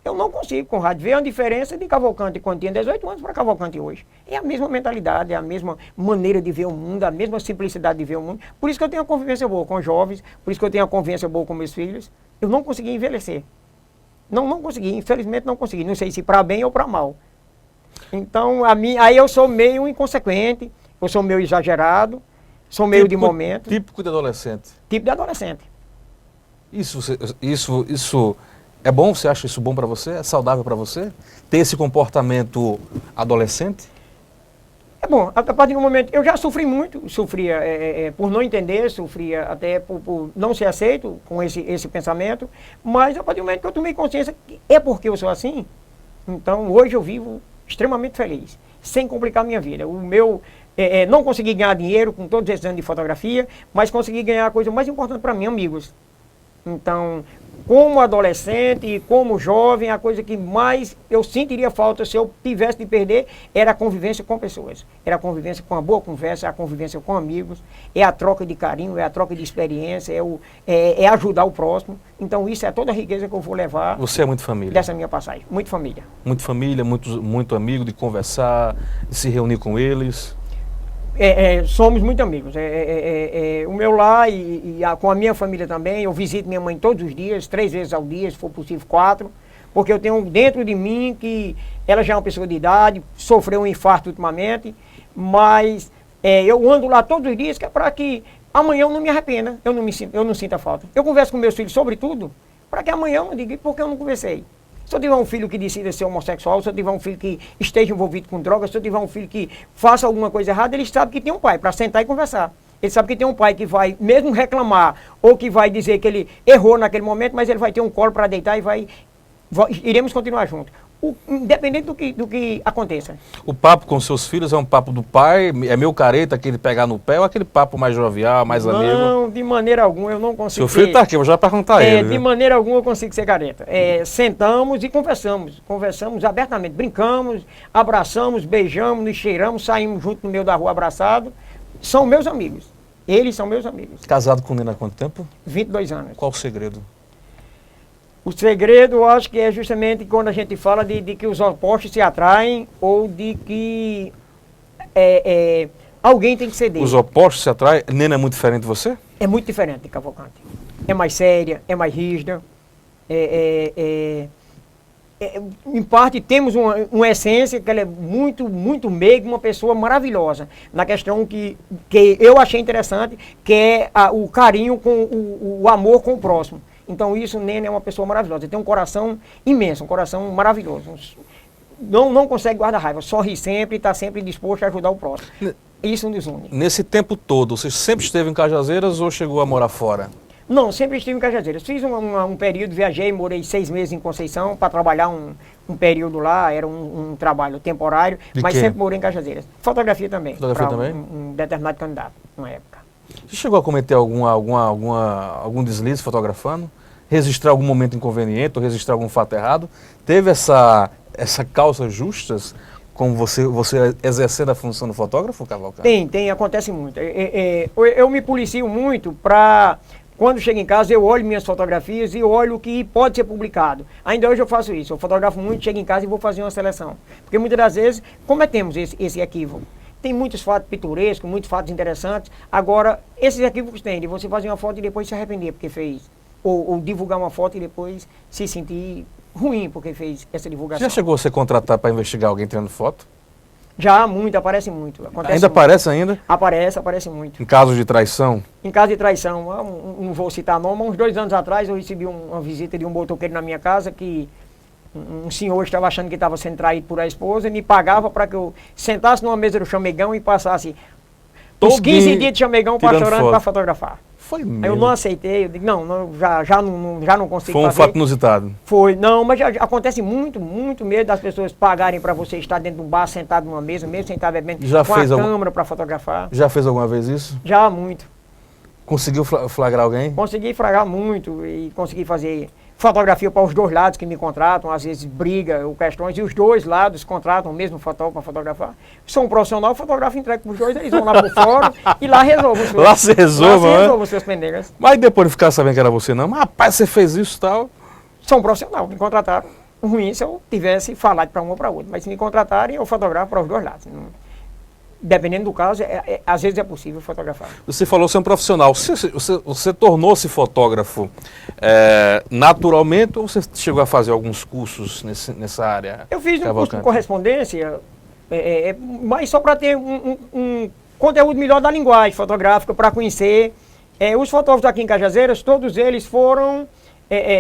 Eu não consigo, Conrado, ver a diferença de Cavalcante quando tinha 18 anos para Cavalcante hoje. É a mesma mentalidade, é a mesma maneira de ver o mundo, a mesma simplicidade de ver o mundo. Por isso que eu tenho uma convivência boa com os jovens, por isso que eu tenho uma convivência boa com meus filhos. Eu não consegui envelhecer. Não consegui, infelizmente não consegui. Não sei se para bem ou para mal. Então, aí eu sou meio inconsequente, eu sou meio exagerado, sou meio de momento. Típico de adolescente. Tipo de adolescente. Isso é bom? Você acha isso bom para você? É saudável para você? Ter esse comportamento adolescente? É bom, a partir do momento... Eu já sofri muito, sofria por não entender, sofria até por não ser aceito com esse pensamento, mas a partir do momento que eu tomei consciência que é porque eu sou assim, então hoje eu vivo extremamente feliz, sem complicar a minha vida. O meu... não consegui ganhar dinheiro com todos esses anos de fotografia, mas consegui ganhar a coisa mais importante para mim, amigos. Então, como adolescente e como jovem, a coisa que mais eu sentiria falta se eu tivesse de perder era a convivência com pessoas. Era a convivência com uma boa conversa, a convivência com amigos, é a troca de carinho, é a troca de experiência, é ajudar o próximo. Então isso é toda a riqueza que eu vou levar. Você é muito família? Dessa minha passagem. Muito família. Muito família, muito amigo, de conversar, de se reunir com eles? Somos muito amigos. O meu lar com a minha família também, eu visito minha mãe todos os dias, 3 vezes ao dia, se for possível 4, porque eu tenho dentro de mim que ela já é uma pessoa de idade, sofreu um infarto ultimamente, mas eu ando lá todos os dias que é para que amanhã eu não me arrependa, eu não sinta falta. Eu converso com meus filhos sobre tudo, para que amanhã eu não diga por que eu não conversei. Se eu tiver um filho que decida ser homossexual, se eu tiver um filho que esteja envolvido com drogas, se eu tiver um filho que faça alguma coisa errada, ele sabe que tem um pai para sentar e conversar. Ele sabe que tem um pai que vai mesmo reclamar ou que vai dizer que ele errou naquele momento, mas ele vai ter um colo para deitar e iremos continuar juntos. Independente do que aconteça. O papo com seus filhos é um papo do pai? É meu careta, aquele pegar no pé, ou aquele papo mais jovial, mais amigo? Não, de maneira alguma eu não consigo. Seu filho está aqui, eu vou já perguntar a ele. De maneira alguma eu consigo ser careta. Sentamos e conversamos abertamente, brincamos, abraçamos, beijamos, nos cheiramos, saímos junto no meio da rua abraçado. São meus amigos, eles são meus amigos. Casado com Nena há quanto tempo? 22 anos. Qual o segredo? O segredo, eu acho que é justamente quando a gente fala de que os opostos se atraem ou de que alguém tem que ceder. Os opostos se atraem? Nena é muito diferente de você? É muito diferente de Cavalcante. É mais séria, é mais rígida. Em parte temos uma essência que ela é muito, muito meiga, uma pessoa maravilhosa. Na questão que eu achei interessante, que é o carinho, o amor com o próximo. Então isso, Nena é uma pessoa maravilhosa, ele tem um coração imenso, um coração maravilhoso. Não consegue guardar raiva, sorri sempre e está sempre disposto a ajudar o próximo. Isso nos une. Nesse tempo todo, você sempre esteve em Cajazeiras ou chegou a morar fora? Não, sempre estive em Cajazeiras. Fiz um período, viajei, morei 6 meses em Conceição para trabalhar um período lá, era um trabalho temporário, mas quê? sempre morei em Cajazeiras. Fotografia também. Fotografia pra também? Um determinado candidato, uma época. Você chegou a cometer algum deslize fotografando? Registrar algum momento inconveniente ou registrar algum fato errado? Teve essa causa justas com você exercendo a função do fotógrafo, Cavalcante? Tem, acontece muito. Eu me policio muito para, quando chego em casa, eu olho minhas fotografias e olho o que pode ser publicado. Ainda hoje eu faço isso, eu fotografo muito, chego em casa e vou fazer uma seleção. Porque muitas das vezes cometemos esse equívoco. Tem muitos fatos pitorescos, muitos fatos interessantes. Agora, esses equívocos tem de você fazer uma foto e depois se arrepender porque fez. Ou divulgar uma foto e depois se sentir ruim porque fez essa divulgação. Já chegou a ser contratado para investigar alguém tirando foto? Já, muito, aparece muito. Acontece Ainda muito. aparece ainda? Aparece muito. Em caso de traição? Em caso de traição, não vou citar nome, mas uns 2 anos atrás eu recebi uma visita de um motoqueiro na minha casa que um senhor estava achando que estava sendo traído por a esposa e me pagava para que eu sentasse numa mesa do chamegão e passasse uns 15 dias de chamegão pastorando para fotografar. Foi Aí mesmo. eu não aceitei, eu digo, já não consigo Foi um fazer. fato inusitado. Foi, não, mas já acontece muito medo das pessoas pagarem para você estar dentro de um bar, sentado numa mesa, mesmo sem estar bebendo, Já com fez a algum- câmera para fotografar. Já fez alguma vez isso? Já muito. Conseguiu flagrar alguém? Consegui fragar muito e consegui fazer fotografia para os 2 lados que me contratam, às vezes briga ou questões, e os 2 lados contratam o mesmo fotógrafo para fotografar. Sou um profissional, fotógrafo, entrego para os 2, eles vão lá para o fórum e lá resolvem os seus, Lá se resolvam, né? resolvam os seus pendengas. Mas depois de ficar sabendo que era você não, mas rapaz, você fez isso e tal. Sou um profissional, me contrataram. Ruim se eu tivesse falado para um ou para outro, mas se me contratarem, eu fotografo para os 2 lados. Dependendo do caso, às vezes é possível fotografar. Você falou ser um profissional. Você tornou-se fotógrafo naturalmente ou você chegou a fazer alguns cursos nessa área? Eu fiz um curso de Cavalcante? correspondência, mas só para ter um conteúdo melhor da linguagem fotográfica, para conhecer. Os fotógrafos aqui em Cajazeiras, todos eles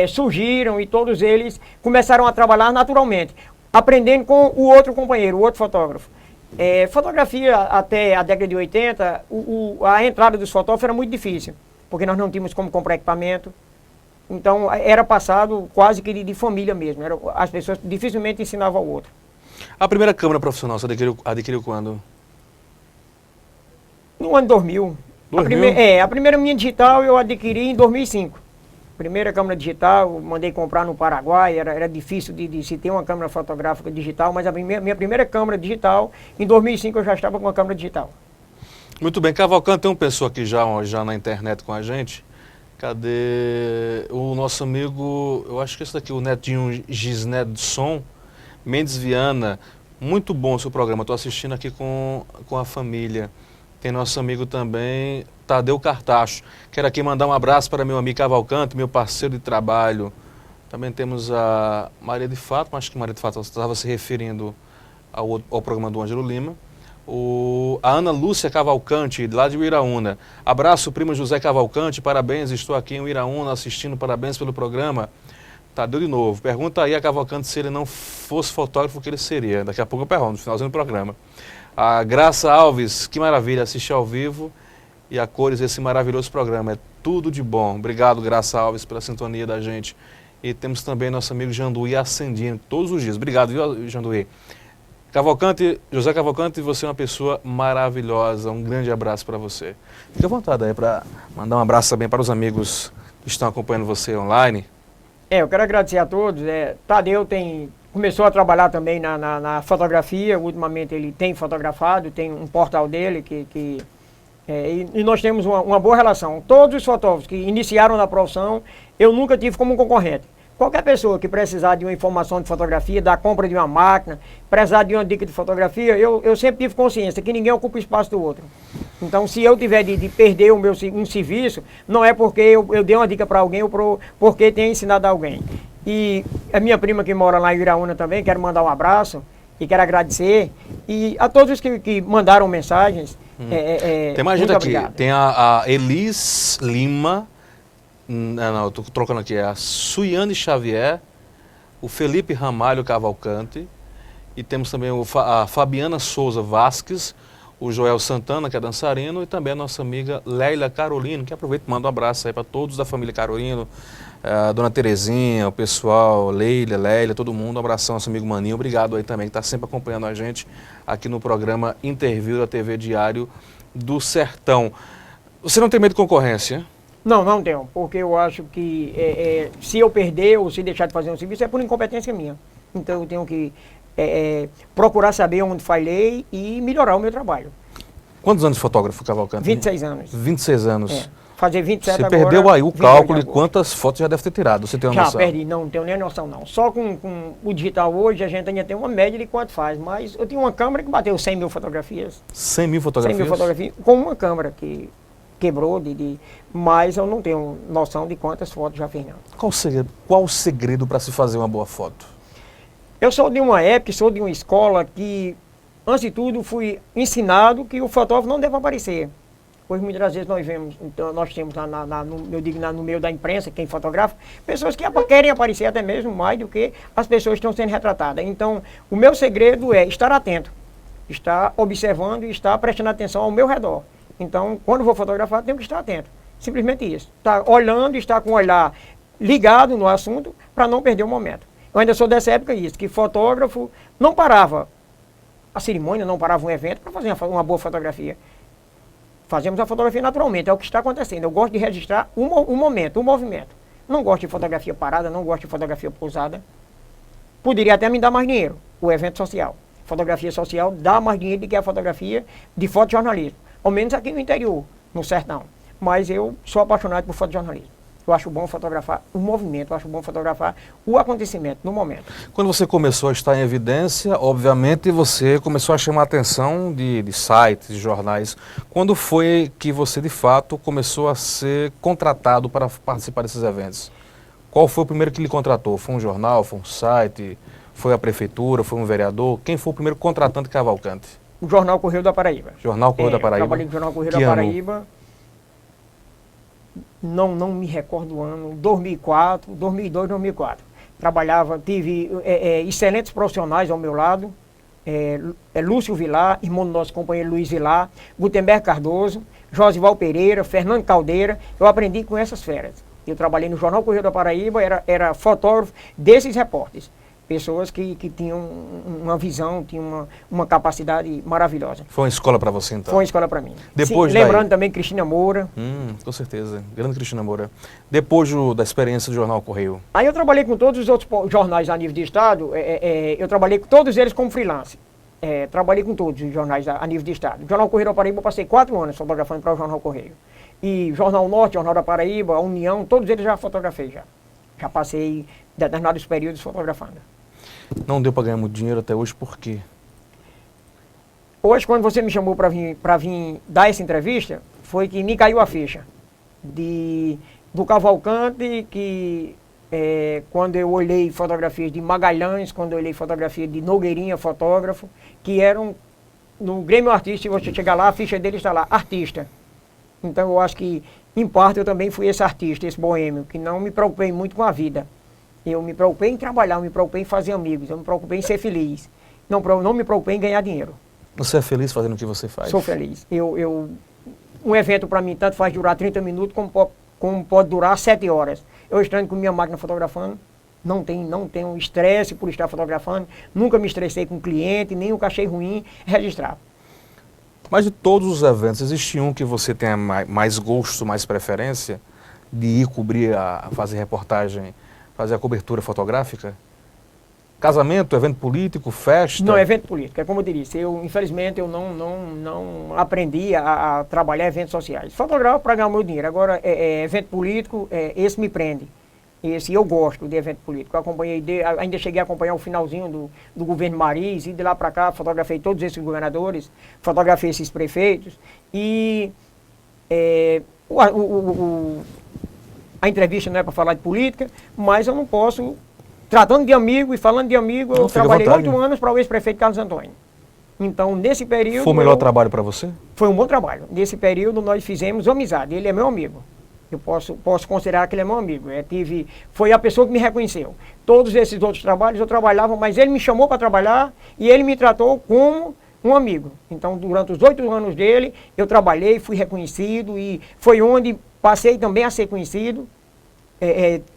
surgiram e todos eles começaram a trabalhar naturalmente, aprendendo com o outro companheiro, o outro fotógrafo. Fotografia até a década de 80, a entrada dos fotógrafos era muito difícil, porque nós não tínhamos como comprar equipamento. Então era passado quase que de família mesmo. As pessoas dificilmente ensinavam ao outro. A primeira câmera profissional você adquiriu quando? No ano 2000. 2000? A primeira minha digital eu adquiri em 2005. Primeira câmera digital, mandei comprar no Paraguai, era difícil de se ter uma câmera fotográfica digital, mas a minha primeira câmera digital, em 2005 eu já estava com uma câmera digital. Muito bem, Cavalcante, tem uma pessoa aqui já na internet com a gente. Cadê o nosso amigo, eu acho que esse daqui, o Netinho Gisnedson Mendes Viana. Muito bom o seu programa, estou assistindo aqui com a família. Tem nosso amigo também, Tadeu Cartacho. Quero aqui mandar um abraço para meu amigo Cavalcante, meu parceiro de trabalho. Também temos a Maria de Fátima, acho que Maria de Fátima estava se referindo ao programa do Ângelo Lima. A Ana Lúcia Cavalcante, lá de Uiraúna. Abraço, primo José Cavalcante, parabéns, estou aqui em Uiraúna assistindo, parabéns pelo programa. Tadeu de novo, pergunta aí a Cavalcante se ele não fosse fotógrafo, o que ele seria. Daqui a pouco eu pergunto, no finalzinho do programa. A Graça Alves, que maravilha assistir ao vivo e a cores esse maravilhoso programa. É tudo de bom. Obrigado, Graça Alves, pela sintonia da gente. E temos também nosso amigo Janduí acendendo todos os dias. Obrigado, viu, Janduí? Cavalcante, José Cavalcante, você é uma pessoa maravilhosa. Um grande abraço para você. Fique à vontade aí para mandar um abraço também para os amigos que estão acompanhando você online. Eu quero agradecer a todos. Tadeu começou a trabalhar também na fotografia, ultimamente ele tem fotografado, tem um portal dele e nós temos uma boa relação. Todos os fotógrafos que iniciaram na profissão, eu nunca tive como concorrente. Qualquer pessoa que precisar de uma informação de fotografia, da compra de uma máquina, precisar de uma dica de fotografia, eu sempre tive consciência que ninguém ocupa o espaço do outro. Então, se eu tiver de perder um serviço, não é porque eu dei uma dica para alguém ou porque tenho ensinado a alguém. E a minha prima que mora lá em Uiraúna também, quero mandar um abraço e quero agradecer. E a todos que mandaram mensagens, tem mais gente muito aqui, obrigado. tem a Elis Lima, não, estou trocando aqui, é a Suiane Xavier, o Felipe Ramalho Cavalcante, e temos também a Fabiana Souza Vasques, o Joel Santana, que é dançarino, e também a nossa amiga Leila Carolino, que aproveita e manda um abraço aí para todos da família Carolino, a dona Terezinha, o pessoal, Leila, todo mundo, um abração, nosso amigo Maninho, obrigado aí também, que está sempre acompanhando a gente aqui no programa Interview da TV Diário do Sertão. Você não tem medo de concorrência? Não tenho, porque eu acho que se eu perder ou se deixar de fazer um serviço é por incompetência minha. Então eu tenho que procurar saber onde falhei e melhorar o meu trabalho. Quantos anos de fotógrafo, Cavalcante? 26 anos. 26 anos. Fazer 27 Você agora. perdeu aí o 28 cálculo de agora. quantas fotos já deve ter tirado, você tem uma Já noção? perdi, não tenho nem noção não. Só com o digital hoje a gente ainda tem uma média de quanto faz, mas eu tinha uma câmera que bateu 100 mil fotografias. 100 mil 100 fotografias? mil fotografias com uma câmera que quebrou, mas eu não tenho noção de quantas fotos já fiz não. Qual o segredo para se fazer uma boa foto? Eu sou de uma época, sou de uma escola que, antes de tudo, fui ensinado que o fotógrafo não deve aparecer. Pois muitas das vezes nós vemos, então, nós temos no meio da imprensa, quem fotografa, pessoas que querem aparecer até mesmo mais do que as pessoas que estão sendo retratadas. Então, o meu segredo é estar atento, estar observando e estar prestando atenção ao meu redor. Então, quando vou fotografar, tenho que estar atento. Simplesmente isso. Estar olhando, estar com o olhar ligado no assunto para não perder o momento. Eu ainda sou dessa época isso, que fotógrafo não parava a cerimônia, não parava um evento para fazer uma boa fotografia. Fazemos a fotografia naturalmente, é o que está acontecendo. Eu gosto de registrar o momento, o movimento. Não gosto de fotografia parada, não gosto de fotografia pousada. Poderia até me dar mais dinheiro, o evento social. Fotografia social dá mais dinheiro do que a fotografia de fotojornalismo. Ao menos aqui no interior, no sertão. Mas eu sou apaixonado por fotojornalismo. Eu acho bom fotografar o movimento, eu acho bom fotografar o acontecimento, no momento. Quando você começou a estar em evidência, obviamente você começou a chamar a atenção de sites, de jornais. Quando foi que você, de fato, começou a ser contratado para participar desses eventos? Qual foi o primeiro que lhe contratou? Foi um jornal, foi um site, foi a prefeitura, foi um vereador? Quem foi o primeiro contratante de Cavalcante? O Jornal Correio da Paraíba. Jornal Correio da Paraíba? Trabalhei no Jornal Correio Que da ano? Paraíba. Não me recordo o ano, 2004, 2002, 2004. Trabalhava, tive excelentes profissionais ao meu lado, Lúcio Vilar, irmão do nosso companheiro Luiz Vilar, Gutenberg Cardoso, Josival Pereira, Fernando Caldeira. Eu aprendi com essas feras. Eu trabalhei no Jornal Correio da Paraíba, era fotógrafo desses repórteres. Pessoas que tinham uma visão, tinham uma capacidade maravilhosa. Foi uma escola para você, então? Foi uma escola para mim. Depois sim, lembrando também Cristina Moura. Com certeza. Grande Cristina Moura. Depois da experiência do Jornal Correio? Aí eu trabalhei com todos os outros jornais a nível de estado. Eu trabalhei com todos eles como freelance. Trabalhei com todos os jornais a nível de estado. O Jornal Correio da Paraíba eu passei 4 anos fotografando para o Jornal Correio. E Jornal Norte, Jornal da Paraíba, a União, todos eles já fotografei já. Já passei determinados períodos fotografando. Não deu para ganhar muito dinheiro até hoje, por quê? Hoje, quando você me chamou para vir dar essa entrevista, foi que me caiu a ficha do Cavalcante, que quando eu olhei fotografias de Magalhães, quando eu olhei fotografia de Nogueirinha, fotógrafo, que eram no Grêmio Artista, e você chegar lá, a ficha dele está lá, artista. Então eu acho que, em parte, eu também fui esse artista, esse boêmio, que não me preocupei muito com a vida. Eu me preocupei em trabalhar, eu me preocupei em fazer amigos, eu me preocupei em ser feliz. Não me preocupei em ganhar dinheiro. Você é feliz fazendo o que você faz? Sou feliz. Um evento para mim tanto faz durar 30 minutos como pode durar 7 horas. Eu estando com minha máquina fotografando, não tenho estresse por estar fotografando, nunca me estressei com cliente, nem o achei ruim registrar. Mas de todos os eventos, existe um que você tenha mais gosto, mais preferência de ir cobrir, fazer reportagem, fazer a cobertura fotográfica? Casamento, evento político, festa? Não, evento político. É como eu disse, infelizmente eu não aprendi a trabalhar eventos sociais. Fotografo para ganhar o meu dinheiro. Agora, evento político, esse me prende. Esse eu gosto de evento político. Eu acompanhei, ainda cheguei a acompanhar o finalzinho do governo Mariz, e de lá para cá fotografei todos esses governadores, fotografei esses prefeitos. E a entrevista não é para falar de política, mas eu não posso, tratando de amigo e falando de amigo, eu trabalhei 8 anos para o ex-prefeito Carlos Antônio. Então, nesse período... Foi o melhor trabalho para você? Foi um bom trabalho. Nesse período nós fizemos amizade, ele é meu amigo. Eu posso considerar que ele é meu amigo. Foi a pessoa que me reconheceu. Todos esses outros trabalhos eu trabalhava, mas ele me chamou para trabalhar e ele me tratou como um amigo. Então, durante os 8 anos dele, eu trabalhei, fui reconhecido e foi onde passei também a ser conhecido.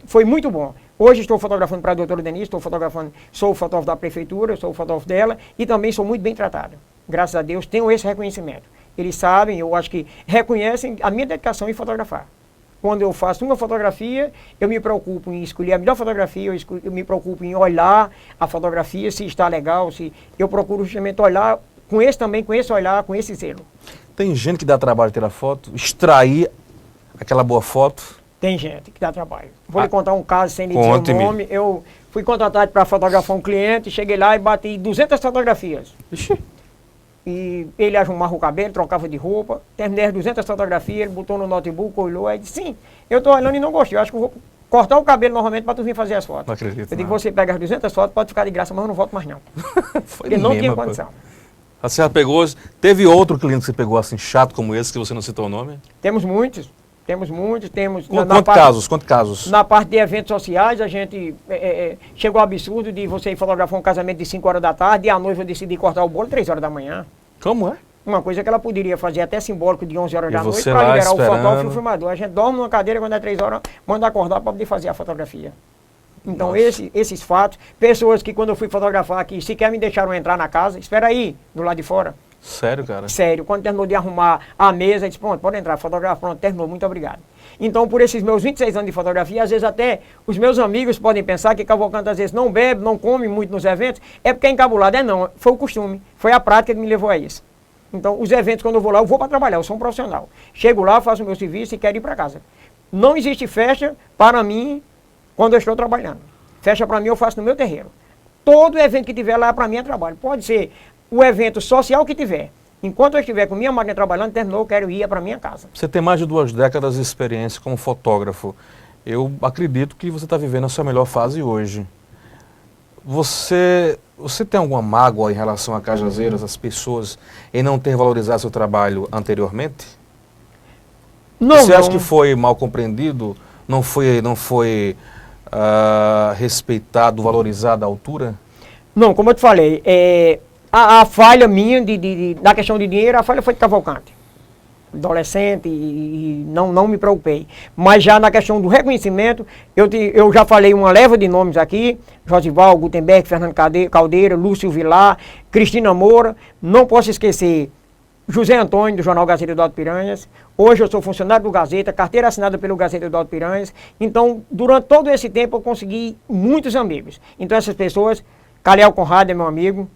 Foi muito bom. Hoje estou fotografando para a doutora Denise, sou o fotógrafo da prefeitura, sou o fotógrafo dela e também sou muito bem tratado. Graças a Deus, tenho esse reconhecimento. Eles sabem, eu acho que reconhecem a minha dedicação em fotografar. Quando eu faço uma fotografia, eu me preocupo em escolher a melhor fotografia, eu me preocupo em olhar a fotografia, se está legal, se eu procuro justamente olhar com esse olhar, com esse zelo. Tem gente que dá trabalho de tirar foto, extrair aquela boa foto. Tem gente que dá trabalho. Vou lhe contar um caso sem lhe dizer o Conte-me. nome. Eu fui contratado para fotografar um cliente, cheguei lá e bati 200 fotografias. Ixi. E ele arrumava o cabelo, trocava de roupa, terminei as 200 fotografias, ele botou no notebook, olhou, aí disse, sim, eu estou olhando e não gostei, eu acho que eu vou cortar o cabelo novamente para tu vir fazer as fotos. Não acredito. Eu digo, você pega as 200 fotos, pode ficar de graça, mas eu não volto mais não. Foi Porque não mesmo, tinha rapaz. condição. A senhora pegou, teve outro cliente que você pegou assim, chato como esse, que você não citou o nome? Temos muitos. Quantos casos? Na parte de eventos sociais, a gente chegou ao absurdo de você ir fotografar um casamento de 5 horas da tarde e a noiva decidir cortar o bolo 3 horas da manhã. Como é? Uma coisa que ela poderia fazer até simbólico de 11 horas E da noite você para lá liberar o fotógrafo e esperando. o filmador. A gente dorme numa cadeira quando é 3 horas, manda acordar para poder fazer a fotografia. Então Nossa. esses fatos, pessoas que quando eu fui fotografar aqui sequer me deixaram entrar na casa, espera aí, do lado de fora. Sério, cara? Sério, quando terminou de arrumar a mesa, disse, pronto, pode entrar, fotografa, pronto, terminou, muito obrigado. Então, por esses meus 26 anos de fotografia, às vezes até os meus amigos podem pensar que Cavalcante às vezes não bebe, não come muito nos eventos, é porque é encabulado. Não, foi o costume, foi a prática que me levou a isso. Então, os eventos, quando eu vou lá, eu vou para trabalhar, eu sou um profissional. Chego lá, faço o meu serviço e quero ir para casa. Não existe festa para mim quando eu estou trabalhando. Festa para mim eu faço no meu terreiro. Todo evento que tiver lá, para mim é trabalho. Pode ser o evento social que tiver. Enquanto eu estiver com minha máquina trabalhando, terminou, eu quero ir para minha casa. Você tem mais de 2 décadas de experiência como fotógrafo. Eu acredito que você está vivendo a sua melhor fase hoje. Você tem alguma mágoa em relação a Cajazeiras, as pessoas, em não ter valorizado seu trabalho anteriormente? Não, Você acha não. que foi mal compreendido? Não foi respeitado, valorizado à altura? Não, como eu te falei, a falha minha da questão de dinheiro, a falha foi de Cavalcante. Adolescente e não me preocupei. Mas já na questão do reconhecimento, eu já falei uma leva de nomes aqui, Josival, Gutenberg, Fernando Caldeira, Lúcio Vilar, Cristina Moura, não posso esquecer José Antônio, do Jornal Gazeta do Alto Piranhas. Hoje eu sou funcionário do Gazeta, carteira assinada pelo Gazeta do Alto Piranhas. Então, durante todo esse tempo, eu consegui muitos amigos. Então, essas pessoas, Calhau Conrado é meu amigo,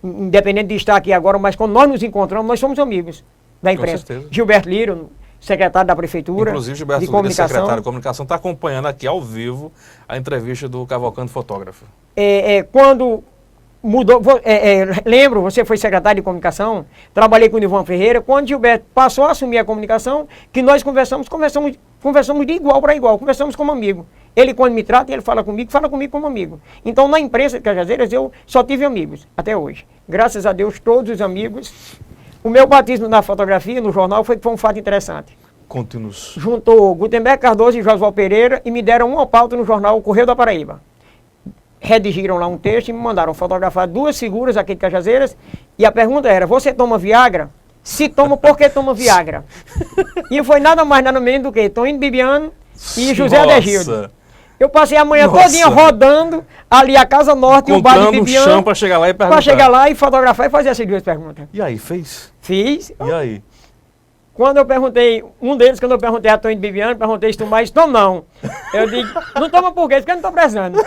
independente de estar aqui agora, mas quando nós nos encontramos, nós somos amigos da imprensa. Com certeza. Gilberto Liro, secretário da Prefeitura Inclusive, Gilberto de Lira, Comunicação. secretário de Comunicação, está acompanhando aqui ao vivo a entrevista do Cavalcante Fotógrafo. Quando mudou, lembro, você foi secretário de Comunicação, trabalhei com o Nilvan Ferreira, quando Gilberto passou a assumir a comunicação, que nós conversamos de igual para igual, conversamos como amigo. Ele, quando me trata, ele fala comigo como amigo. Então, na imprensa de Cajazeiras, eu só tive amigos, até hoje. Graças a Deus, todos os amigos. O meu batismo na fotografia, no jornal, foi um fato interessante. Conte-nos. Juntou Gutenberg Cardoso e Josval Pereira e me deram uma pauta no jornal Correio da Paraíba. Redigiram lá um texto e me mandaram fotografar 2 figuras aqui de Cajazeiras. E a pergunta era, você toma Viagra? Se toma, por que toma Viagra? E foi nada mais, nada menos do que Toninho Bibiano e José Adegildo. Eu passei a manhã todinha rodando ali a Casa Norte e o bar de Encontrando um Bibiano. chão para chegar lá e perguntar. Para chegar lá e fotografar e fazer essas 2 perguntas. E aí, fez? Fiz. E aí? Quando eu perguntei, quando eu perguntei a Toninho Bibiano, perguntei se tu mais, tomo não. Eu digo, não toma por quê? Porque eu não estou precisando.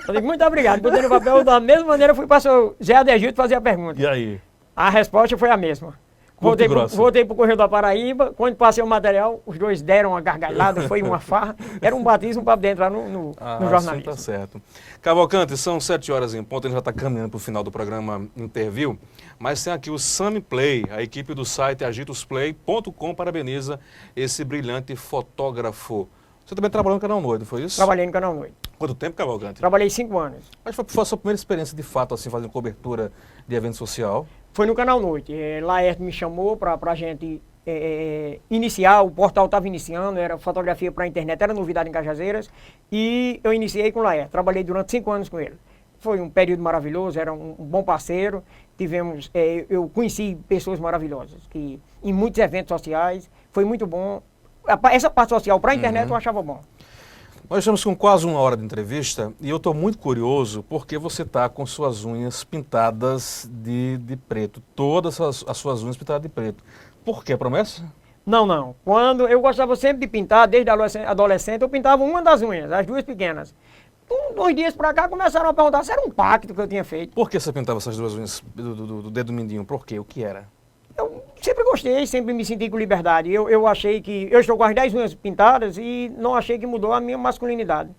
Eu digo, muito obrigado. Botei no papel, da mesma maneira fui para o Zé Adegildo fazer a pergunta. E aí? A resposta foi a mesma. Voltei pro Correio da Paraíba, quando passei o material, os 2 deram uma gargalhada, foi uma farra. Era um batismo para poder entrar no jornalismo. Tá certo. Cavalcante, são 7 horas em ponto, a gente já está caminhando para o final do programa Interview, mas tem aqui o Sami Play, a equipe do site agitosplay.com parabeniza esse brilhante fotógrafo. Você também trabalhou no Canal Noite, foi isso? Trabalhei no Canal Noite. Quanto tempo, Cavalcante? Trabalhei 5 anos. Mas foi a sua primeira experiência de fato, assim, fazendo cobertura de evento social? Foi no Canal Noite. Laerte me chamou para a gente iniciar, o portal estava iniciando, era fotografia para a internet, era novidade em Cajazeiras, e eu iniciei com o Laerte. Trabalhei durante 5 anos com ele. Foi um período maravilhoso, era um bom parceiro, Eu conheci pessoas maravilhosas, que em muitos eventos sociais, foi muito bom. Essa parte social para a internet eu achava bom. Nós estamos com quase 1 hora de entrevista e eu estou muito curioso porque você está com suas unhas pintadas de preto. Todas as suas unhas pintadas de preto. Por quê? Promessa? Não. Quando eu gostava sempre de pintar, desde adolescente, eu pintava uma das unhas, as duas pequenas. 2 dias pra cá começaram a perguntar se era um pacto que eu tinha feito. Por que você pintava essas 2 unhas do dedo mindinho? Por quê? O que era? Eu sempre gostei, sempre me senti com liberdade. Eu achei que... Eu estou com as 10 unhas pintadas e não achei que mudou a minha masculinidade.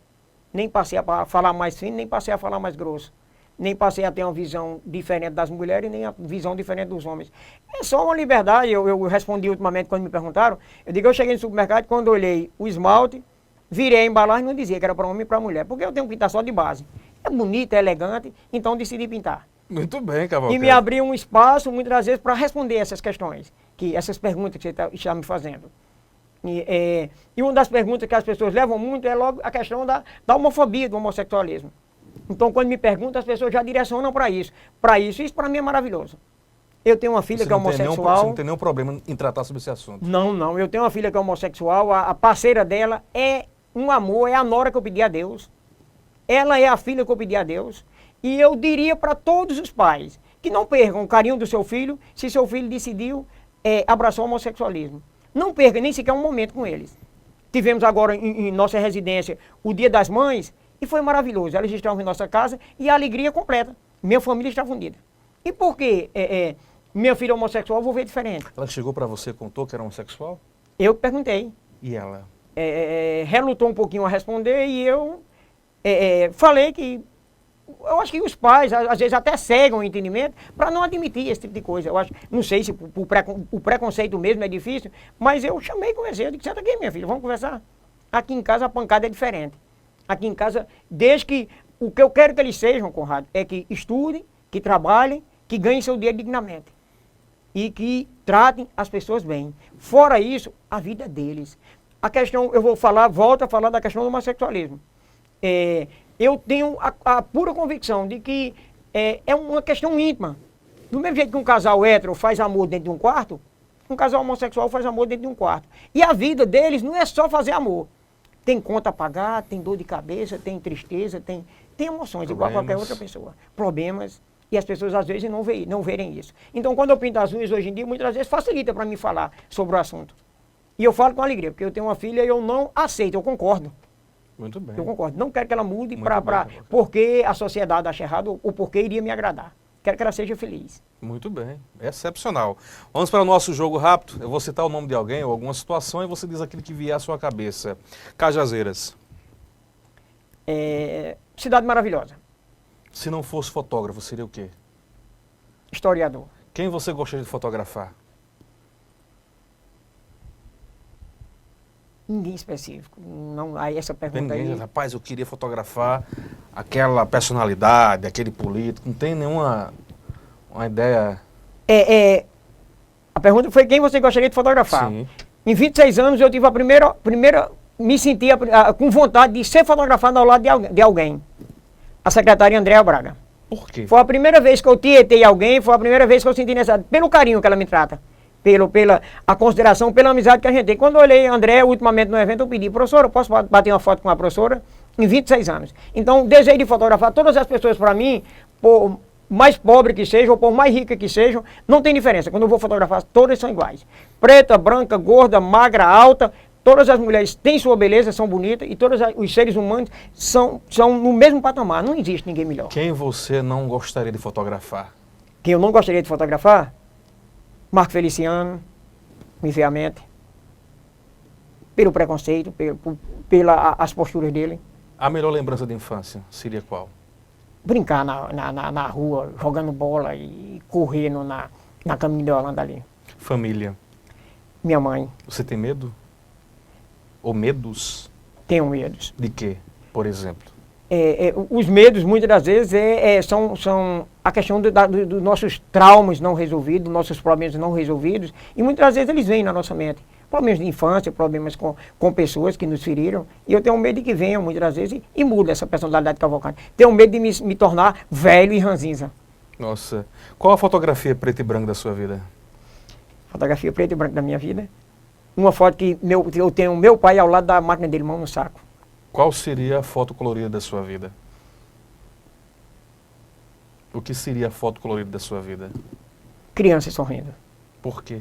Nem passei a falar mais fino, nem passei a falar mais grosso. Nem passei a ter uma visão diferente das mulheres, nem a visão diferente dos homens. É só uma liberdade. Eu respondi ultimamente quando me perguntaram. Eu digo, eu cheguei no supermercado, quando eu olhei o esmalte, virei a embalagem e não dizia que era para homem e para mulher. Porque eu tenho que pintar só de base. É bonito, é elegante, então decidi pintar. Muito bem, Cavalcante. E me abriu um espaço, muitas das vezes, para responder essas questões, essas perguntas que você está me fazendo. E uma das perguntas que as pessoas levam muito é logo a questão da homofobia, do homossexualismo. Então, quando me perguntam, as pessoas já direcionam para isso. Isso para mim é maravilhoso. Eu tenho uma filha que é homossexual. Você não tem nenhum problema em tratar sobre esse assunto? Não. Eu tenho uma filha que é homossexual, a parceira dela é um amor, é a nora que eu pedi a Deus. Ela é a filha que eu pedi a Deus. E eu diria para todos os pais que não percam o carinho do seu filho se seu filho decidiu abraçar o homossexualismo. Não perca nem sequer um momento com eles. Tivemos agora em nossa residência o Dia das Mães e foi maravilhoso. Elas estavam em nossa casa e a alegria completa. Minha família estava unida. E por que minha filha homossexual eu vou ver diferente? Ela chegou para você e contou que era homossexual? Eu perguntei. E ela? Relutou um pouquinho a responder e eu falei que eu acho que os pais, às vezes, até cegam o entendimento para não admitir esse tipo de coisa. Eu acho, não sei se o preconceito mesmo é difícil, mas eu chamei, conversei, eu disse, senta aqui, minha filha, vamos conversar. Aqui em casa a pancada é diferente. Aqui em casa, desde que o que eu quero que eles sejam, Conrado, é que estudem, que trabalhem, que ganhem seu dinheiro dignamente. E que tratem as pessoas bem. Fora isso, a vida é deles. A questão, volto a falar da questão do homossexualismo. Eu tenho a pura convicção de que é uma questão íntima. Do mesmo jeito que um casal hétero faz amor dentro de um quarto, um casal homossexual faz amor dentro de um quarto. E a vida deles não é só fazer amor. Tem conta a pagar, tem dor de cabeça, tem tristeza, tem emoções, igual a qualquer outra pessoa. Problemas, e as pessoas às vezes não verem isso. Então, quando eu pinto as unhas hoje em dia, muitas vezes facilita para mim falar sobre o assunto. E eu falo com alegria, porque eu tenho uma filha e eu não aceito, eu concordo. Muito bem. Eu concordo. Não quero que ela mude porque a sociedade acha errado ou porque iria me agradar. Quero que ela seja feliz. Muito bem. Excepcional. Vamos para o nosso jogo rápido. Eu vou citar o nome de alguém ou alguma situação e você diz aquilo que vier à sua cabeça. Cajazeiras. Cidade maravilhosa. Se não fosse fotógrafo, seria o quê? Historiador. Quem você gostaria de fotografar? Ninguém específico. Não, aí essa pergunta Ninguém, aí... rapaz, eu queria fotografar aquela personalidade, aquele político. Não tem nenhuma uma ideia... A pergunta foi quem você gostaria de fotografar. Sim. Em 26 anos eu tive a primeira me sentia com vontade de ser fotografado ao lado de alguém. A secretária Andréa Braga. Por quê? Foi a primeira vez que eu tietei alguém, foi a primeira vez que eu senti necessidade, pelo carinho que ela me trata. Pela a consideração, pela amizade que a gente tem. Quando eu olhei a André, ultimamente no evento, eu pedi, professora, eu posso bater uma foto com a professora? Em 26 anos. Então, desejo de fotografar todas as pessoas para mim, por mais pobre que sejam, ou por mais rica que sejam, não tem diferença. Quando eu vou fotografar, todas são iguais. Preta, branca, gorda, magra, alta, todas as mulheres têm sua beleza, são bonitas, e todos os seres humanos são no mesmo patamar. Não existe ninguém melhor. Quem você não gostaria de fotografar? Quem eu não gostaria de fotografar? Marco Feliciano, me veio à mente, pelo preconceito, pelas posturas dele. A melhor lembrança de infância seria qual? Brincar na rua, jogando bola e correr na caminho da Holanda ali. Família. Minha mãe. Você tem medo? Ou medos? Tenho medos. De quê, por exemplo? Os medos, muitas das vezes, são a questão dos nossos traumas não resolvidos, dos nossos problemas não resolvidos, e muitas das vezes eles vêm na nossa mente. Problemas de infância, problemas com pessoas que nos feriram, e eu tenho medo de que venham, muitas das vezes, e muda essa personalidade de Cavalcante. Tenho medo de me tornar velho e ranzinza. Nossa. Qual a fotografia preto e branco da sua vida? Fotografia preto e branco da minha vida. Uma foto que eu tenho meu pai ao lado da máquina dele, mão no saco. Qual seria a foto colorida da sua vida? O que seria a foto colorida da sua vida? Criança sorrindo. Por quê?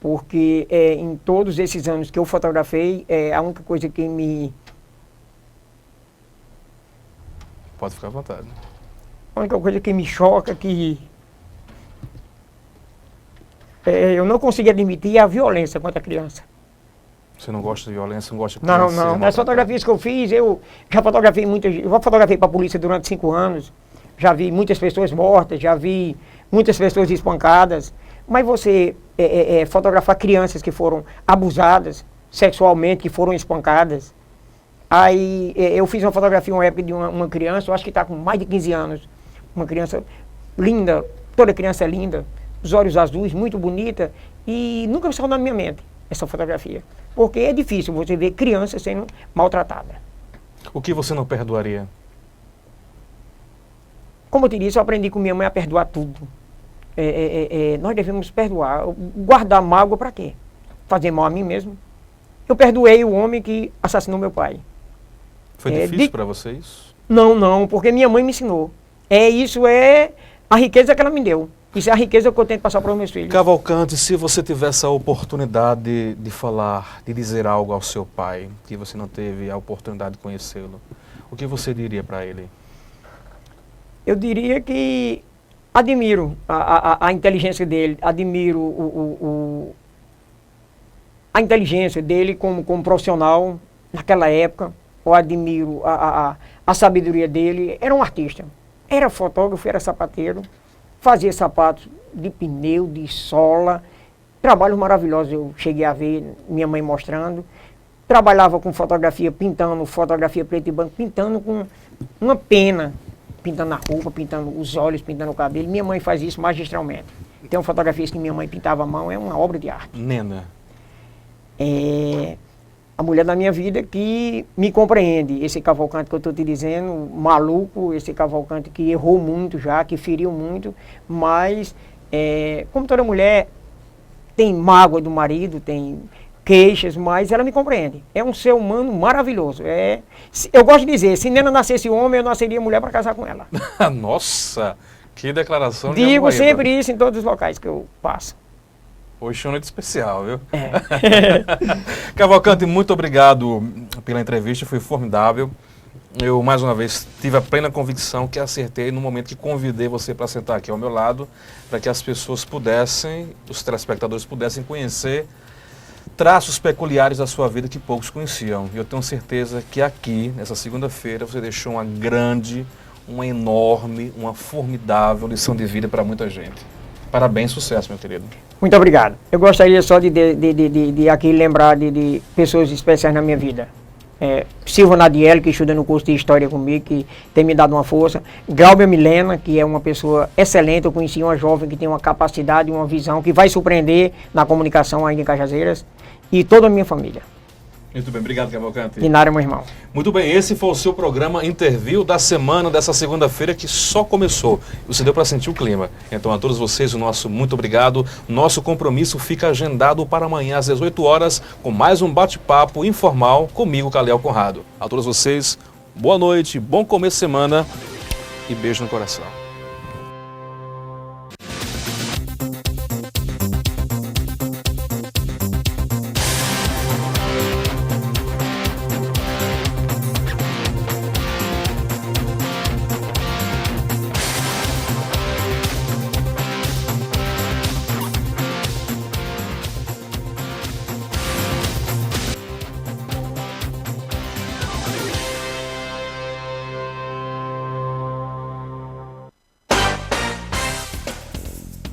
Porque em todos esses anos que eu fotografei, a única coisa que me... Pode ficar à vontade. A única coisa que me choca, que eu não consigo admitir, é a violência contra a criança. Você não gosta de violência, não gosta de Não, criança não. ser Nas maltratada? fotografias que eu fiz, eu já fotografei eu fotografei para a polícia durante 5 anos, já vi muitas pessoas mortas, já vi muitas pessoas espancadas, mas você fotografar crianças que foram abusadas sexualmente, que foram espancadas. Aí eu fiz uma fotografia uma época de uma criança, eu acho que está com mais de 15 anos, uma criança linda, toda criança é linda, os olhos azuis, muito bonita, e nunca saiu na minha mente essa fotografia, porque é difícil você ver criança sendo maltratada. O que você não perdoaria? Como eu te disse, eu aprendi com minha mãe a perdoar tudo. Nós devemos perdoar. Guardar mágoa para quê? Fazer mal a mim mesmo. Eu perdoei o homem que assassinou meu pai. Foi difícil para você isso? Não, porque minha mãe me ensinou. Isso é a riqueza que ela me deu. Isso é a riqueza que eu tento passar para os meus filhos. Cavalcante, se você tivesse a oportunidade de falar, de dizer algo ao seu pai, que você não teve a oportunidade de conhecê-lo, o que você diria para ele? Eu diria que admiro a inteligência dele, admiro a inteligência dele como profissional naquela época, eu admiro a sabedoria dele. Era um artista, era fotógrafo, era sapateiro, fazia sapatos de pneu, de sola, trabalhos maravilhosos eu cheguei a ver, minha mãe mostrando. Trabalhava com fotografia, pintando, fotografia preto e branco, pintando com uma pena, pintando a roupa, pintando os olhos, pintando o cabelo. Minha mãe faz isso magistralmente. Tem fotografias que minha mãe pintava à mão, é uma obra de arte. Nena. A mulher da minha vida que me compreende. Esse Cavalcante que eu estou te dizendo, maluco, esse Cavalcante que errou muito já, que feriu muito, mas como toda mulher tem mágoa do marido, tem queixas, mas ela me compreende. É um ser humano maravilhoso. Eu gosto de dizer, se Nena nascesse homem, eu nasceria mulher para casar com ela. Nossa, que declaração de Digo amor. sempre isso em todos os locais que eu passo. Hoje é uma noite especial, viu? Cavalcante, muito obrigado pela entrevista, foi formidável. Eu, mais uma vez, tive a plena convicção que acertei no momento que convidei você para sentar aqui ao meu lado, para que as pessoas pudessem, os telespectadores pudessem conhecer traços peculiares da sua vida que poucos conheciam. E eu tenho certeza que aqui, nessa segunda-feira, você deixou uma grande, uma enorme, uma formidável lição de vida para muita gente. Parabéns, sucesso, meu querido. Muito obrigado. Eu gostaria só de aqui lembrar de pessoas especiais na minha vida. Silva Nadiel, que estuda no curso de História comigo, que tem me dado uma força. Glauber Milena, que é uma pessoa excelente. Eu conheci uma jovem que tem uma capacidade, uma visão, que vai surpreender na comunicação ainda em Cajazeiras. E toda a minha família. Muito bem, obrigado, Cavalcante. De nada, meu irmão. Muito bem, esse foi o seu programa Interview da semana dessa segunda-feira que só começou. Você deu para sentir o clima. Então, a todos vocês, o nosso muito obrigado. Nosso compromisso fica agendado para amanhã às 18 horas com mais um bate-papo informal comigo, Caliel Conrado. A todos vocês, boa noite, bom começo de semana e beijo no coração.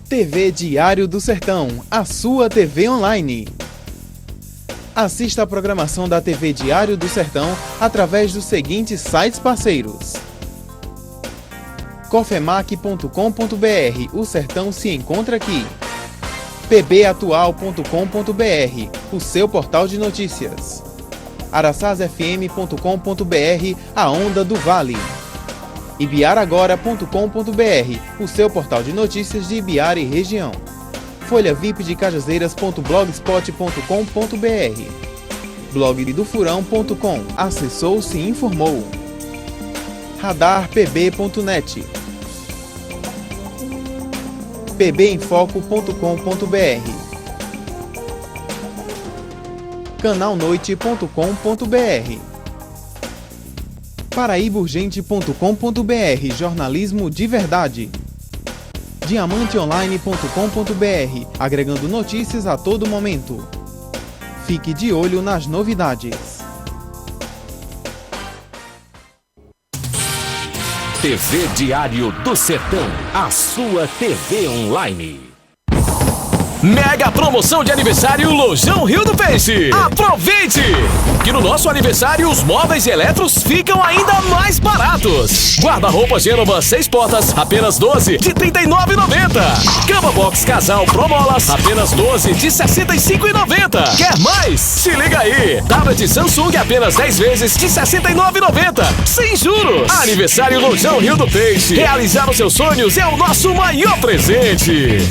TV Diário do Sertão, a sua TV online. Assista a programação da TV Diário do Sertão através dos seguintes sites parceiros: cofemac.com.br, o Sertão se encontra aqui. pbatual.com.br, o seu portal de notícias. araçazfm.com.br, a onda do Vale. ibiaragora.com.br, o seu portal de notícias de Ibiara e região. Folha VIP de Cajazeiras.blogspot.com.br. blogdofurão.com, acessou, se informou. radarpb.net, pbemfoco.com.br, canalnoite.com.br, paraibaurgente.com.br, jornalismo de verdade. diamanteonline.com.br, agregando notícias a todo momento. Fique de olho nas novidades. TV Diário do Sertão, a sua TV online. Mega promoção de aniversário Lojão Rio do Peixe. Aproveite! Que no nosso aniversário os móveis e eletros ficam ainda mais baratos. Guarda-roupa Gênova 6 portas, apenas 12 de R$ 39,90. Cama box casal Promolas, apenas 12 de R$ 65,90. Quer mais? Se liga aí! Tablet Samsung apenas 10 vezes de R$ 69,90. Sem juros! Aniversário Lojão Rio do Peixe. Realizar os seus sonhos é o nosso maior presente.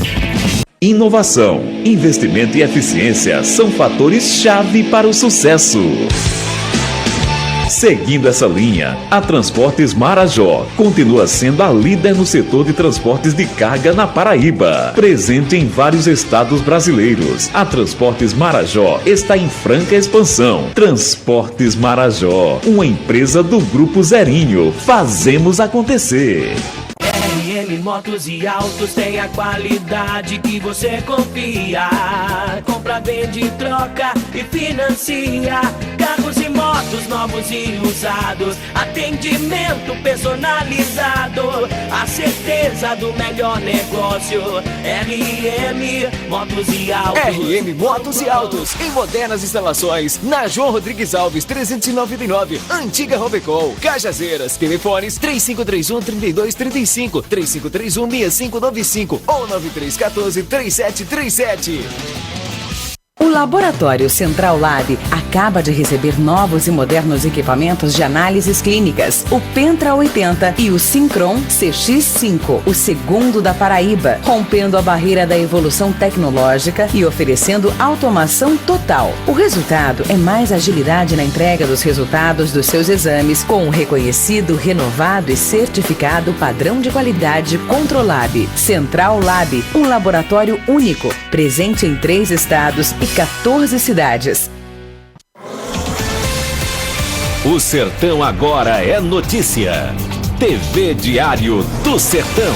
Inovação, investimento e eficiência são fatores-chave para o sucesso. Seguindo essa linha, a Transportes Marajó continua sendo a líder no setor de transportes de carga na Paraíba. Presente em vários estados brasileiros, a Transportes Marajó está em franca expansão. Transportes Marajó, uma empresa do Grupo Zerinho. Fazemos acontecer. RM Motos e Autos tem a qualidade que você confia. Compra, vende, troca e financia. Carros e motos novos e usados. Atendimento personalizado. A certeza do melhor negócio. RM Motos e Autos. RM Motos e Autos, em modernas instalações, na João Rodrigues Alves 399, Antiga Robecol, Cajazeiras. Telefones 3531-3235, 3531-6595 ou 9314-3737. O Laboratório Central Lab acaba de receber novos e modernos equipamentos de análises clínicas, o Pentra 80 e o Syncron CX5, o segundo da Paraíba, rompendo a barreira da evolução tecnológica e oferecendo automação total. O resultado é mais agilidade na entrega dos resultados dos seus exames, com um reconhecido, renovado e certificado padrão de qualidade Controlab. Central Lab, um laboratório único, presente em 3 estados e 14 cidades. O Sertão agora é notícia. TV Diário do Sertão.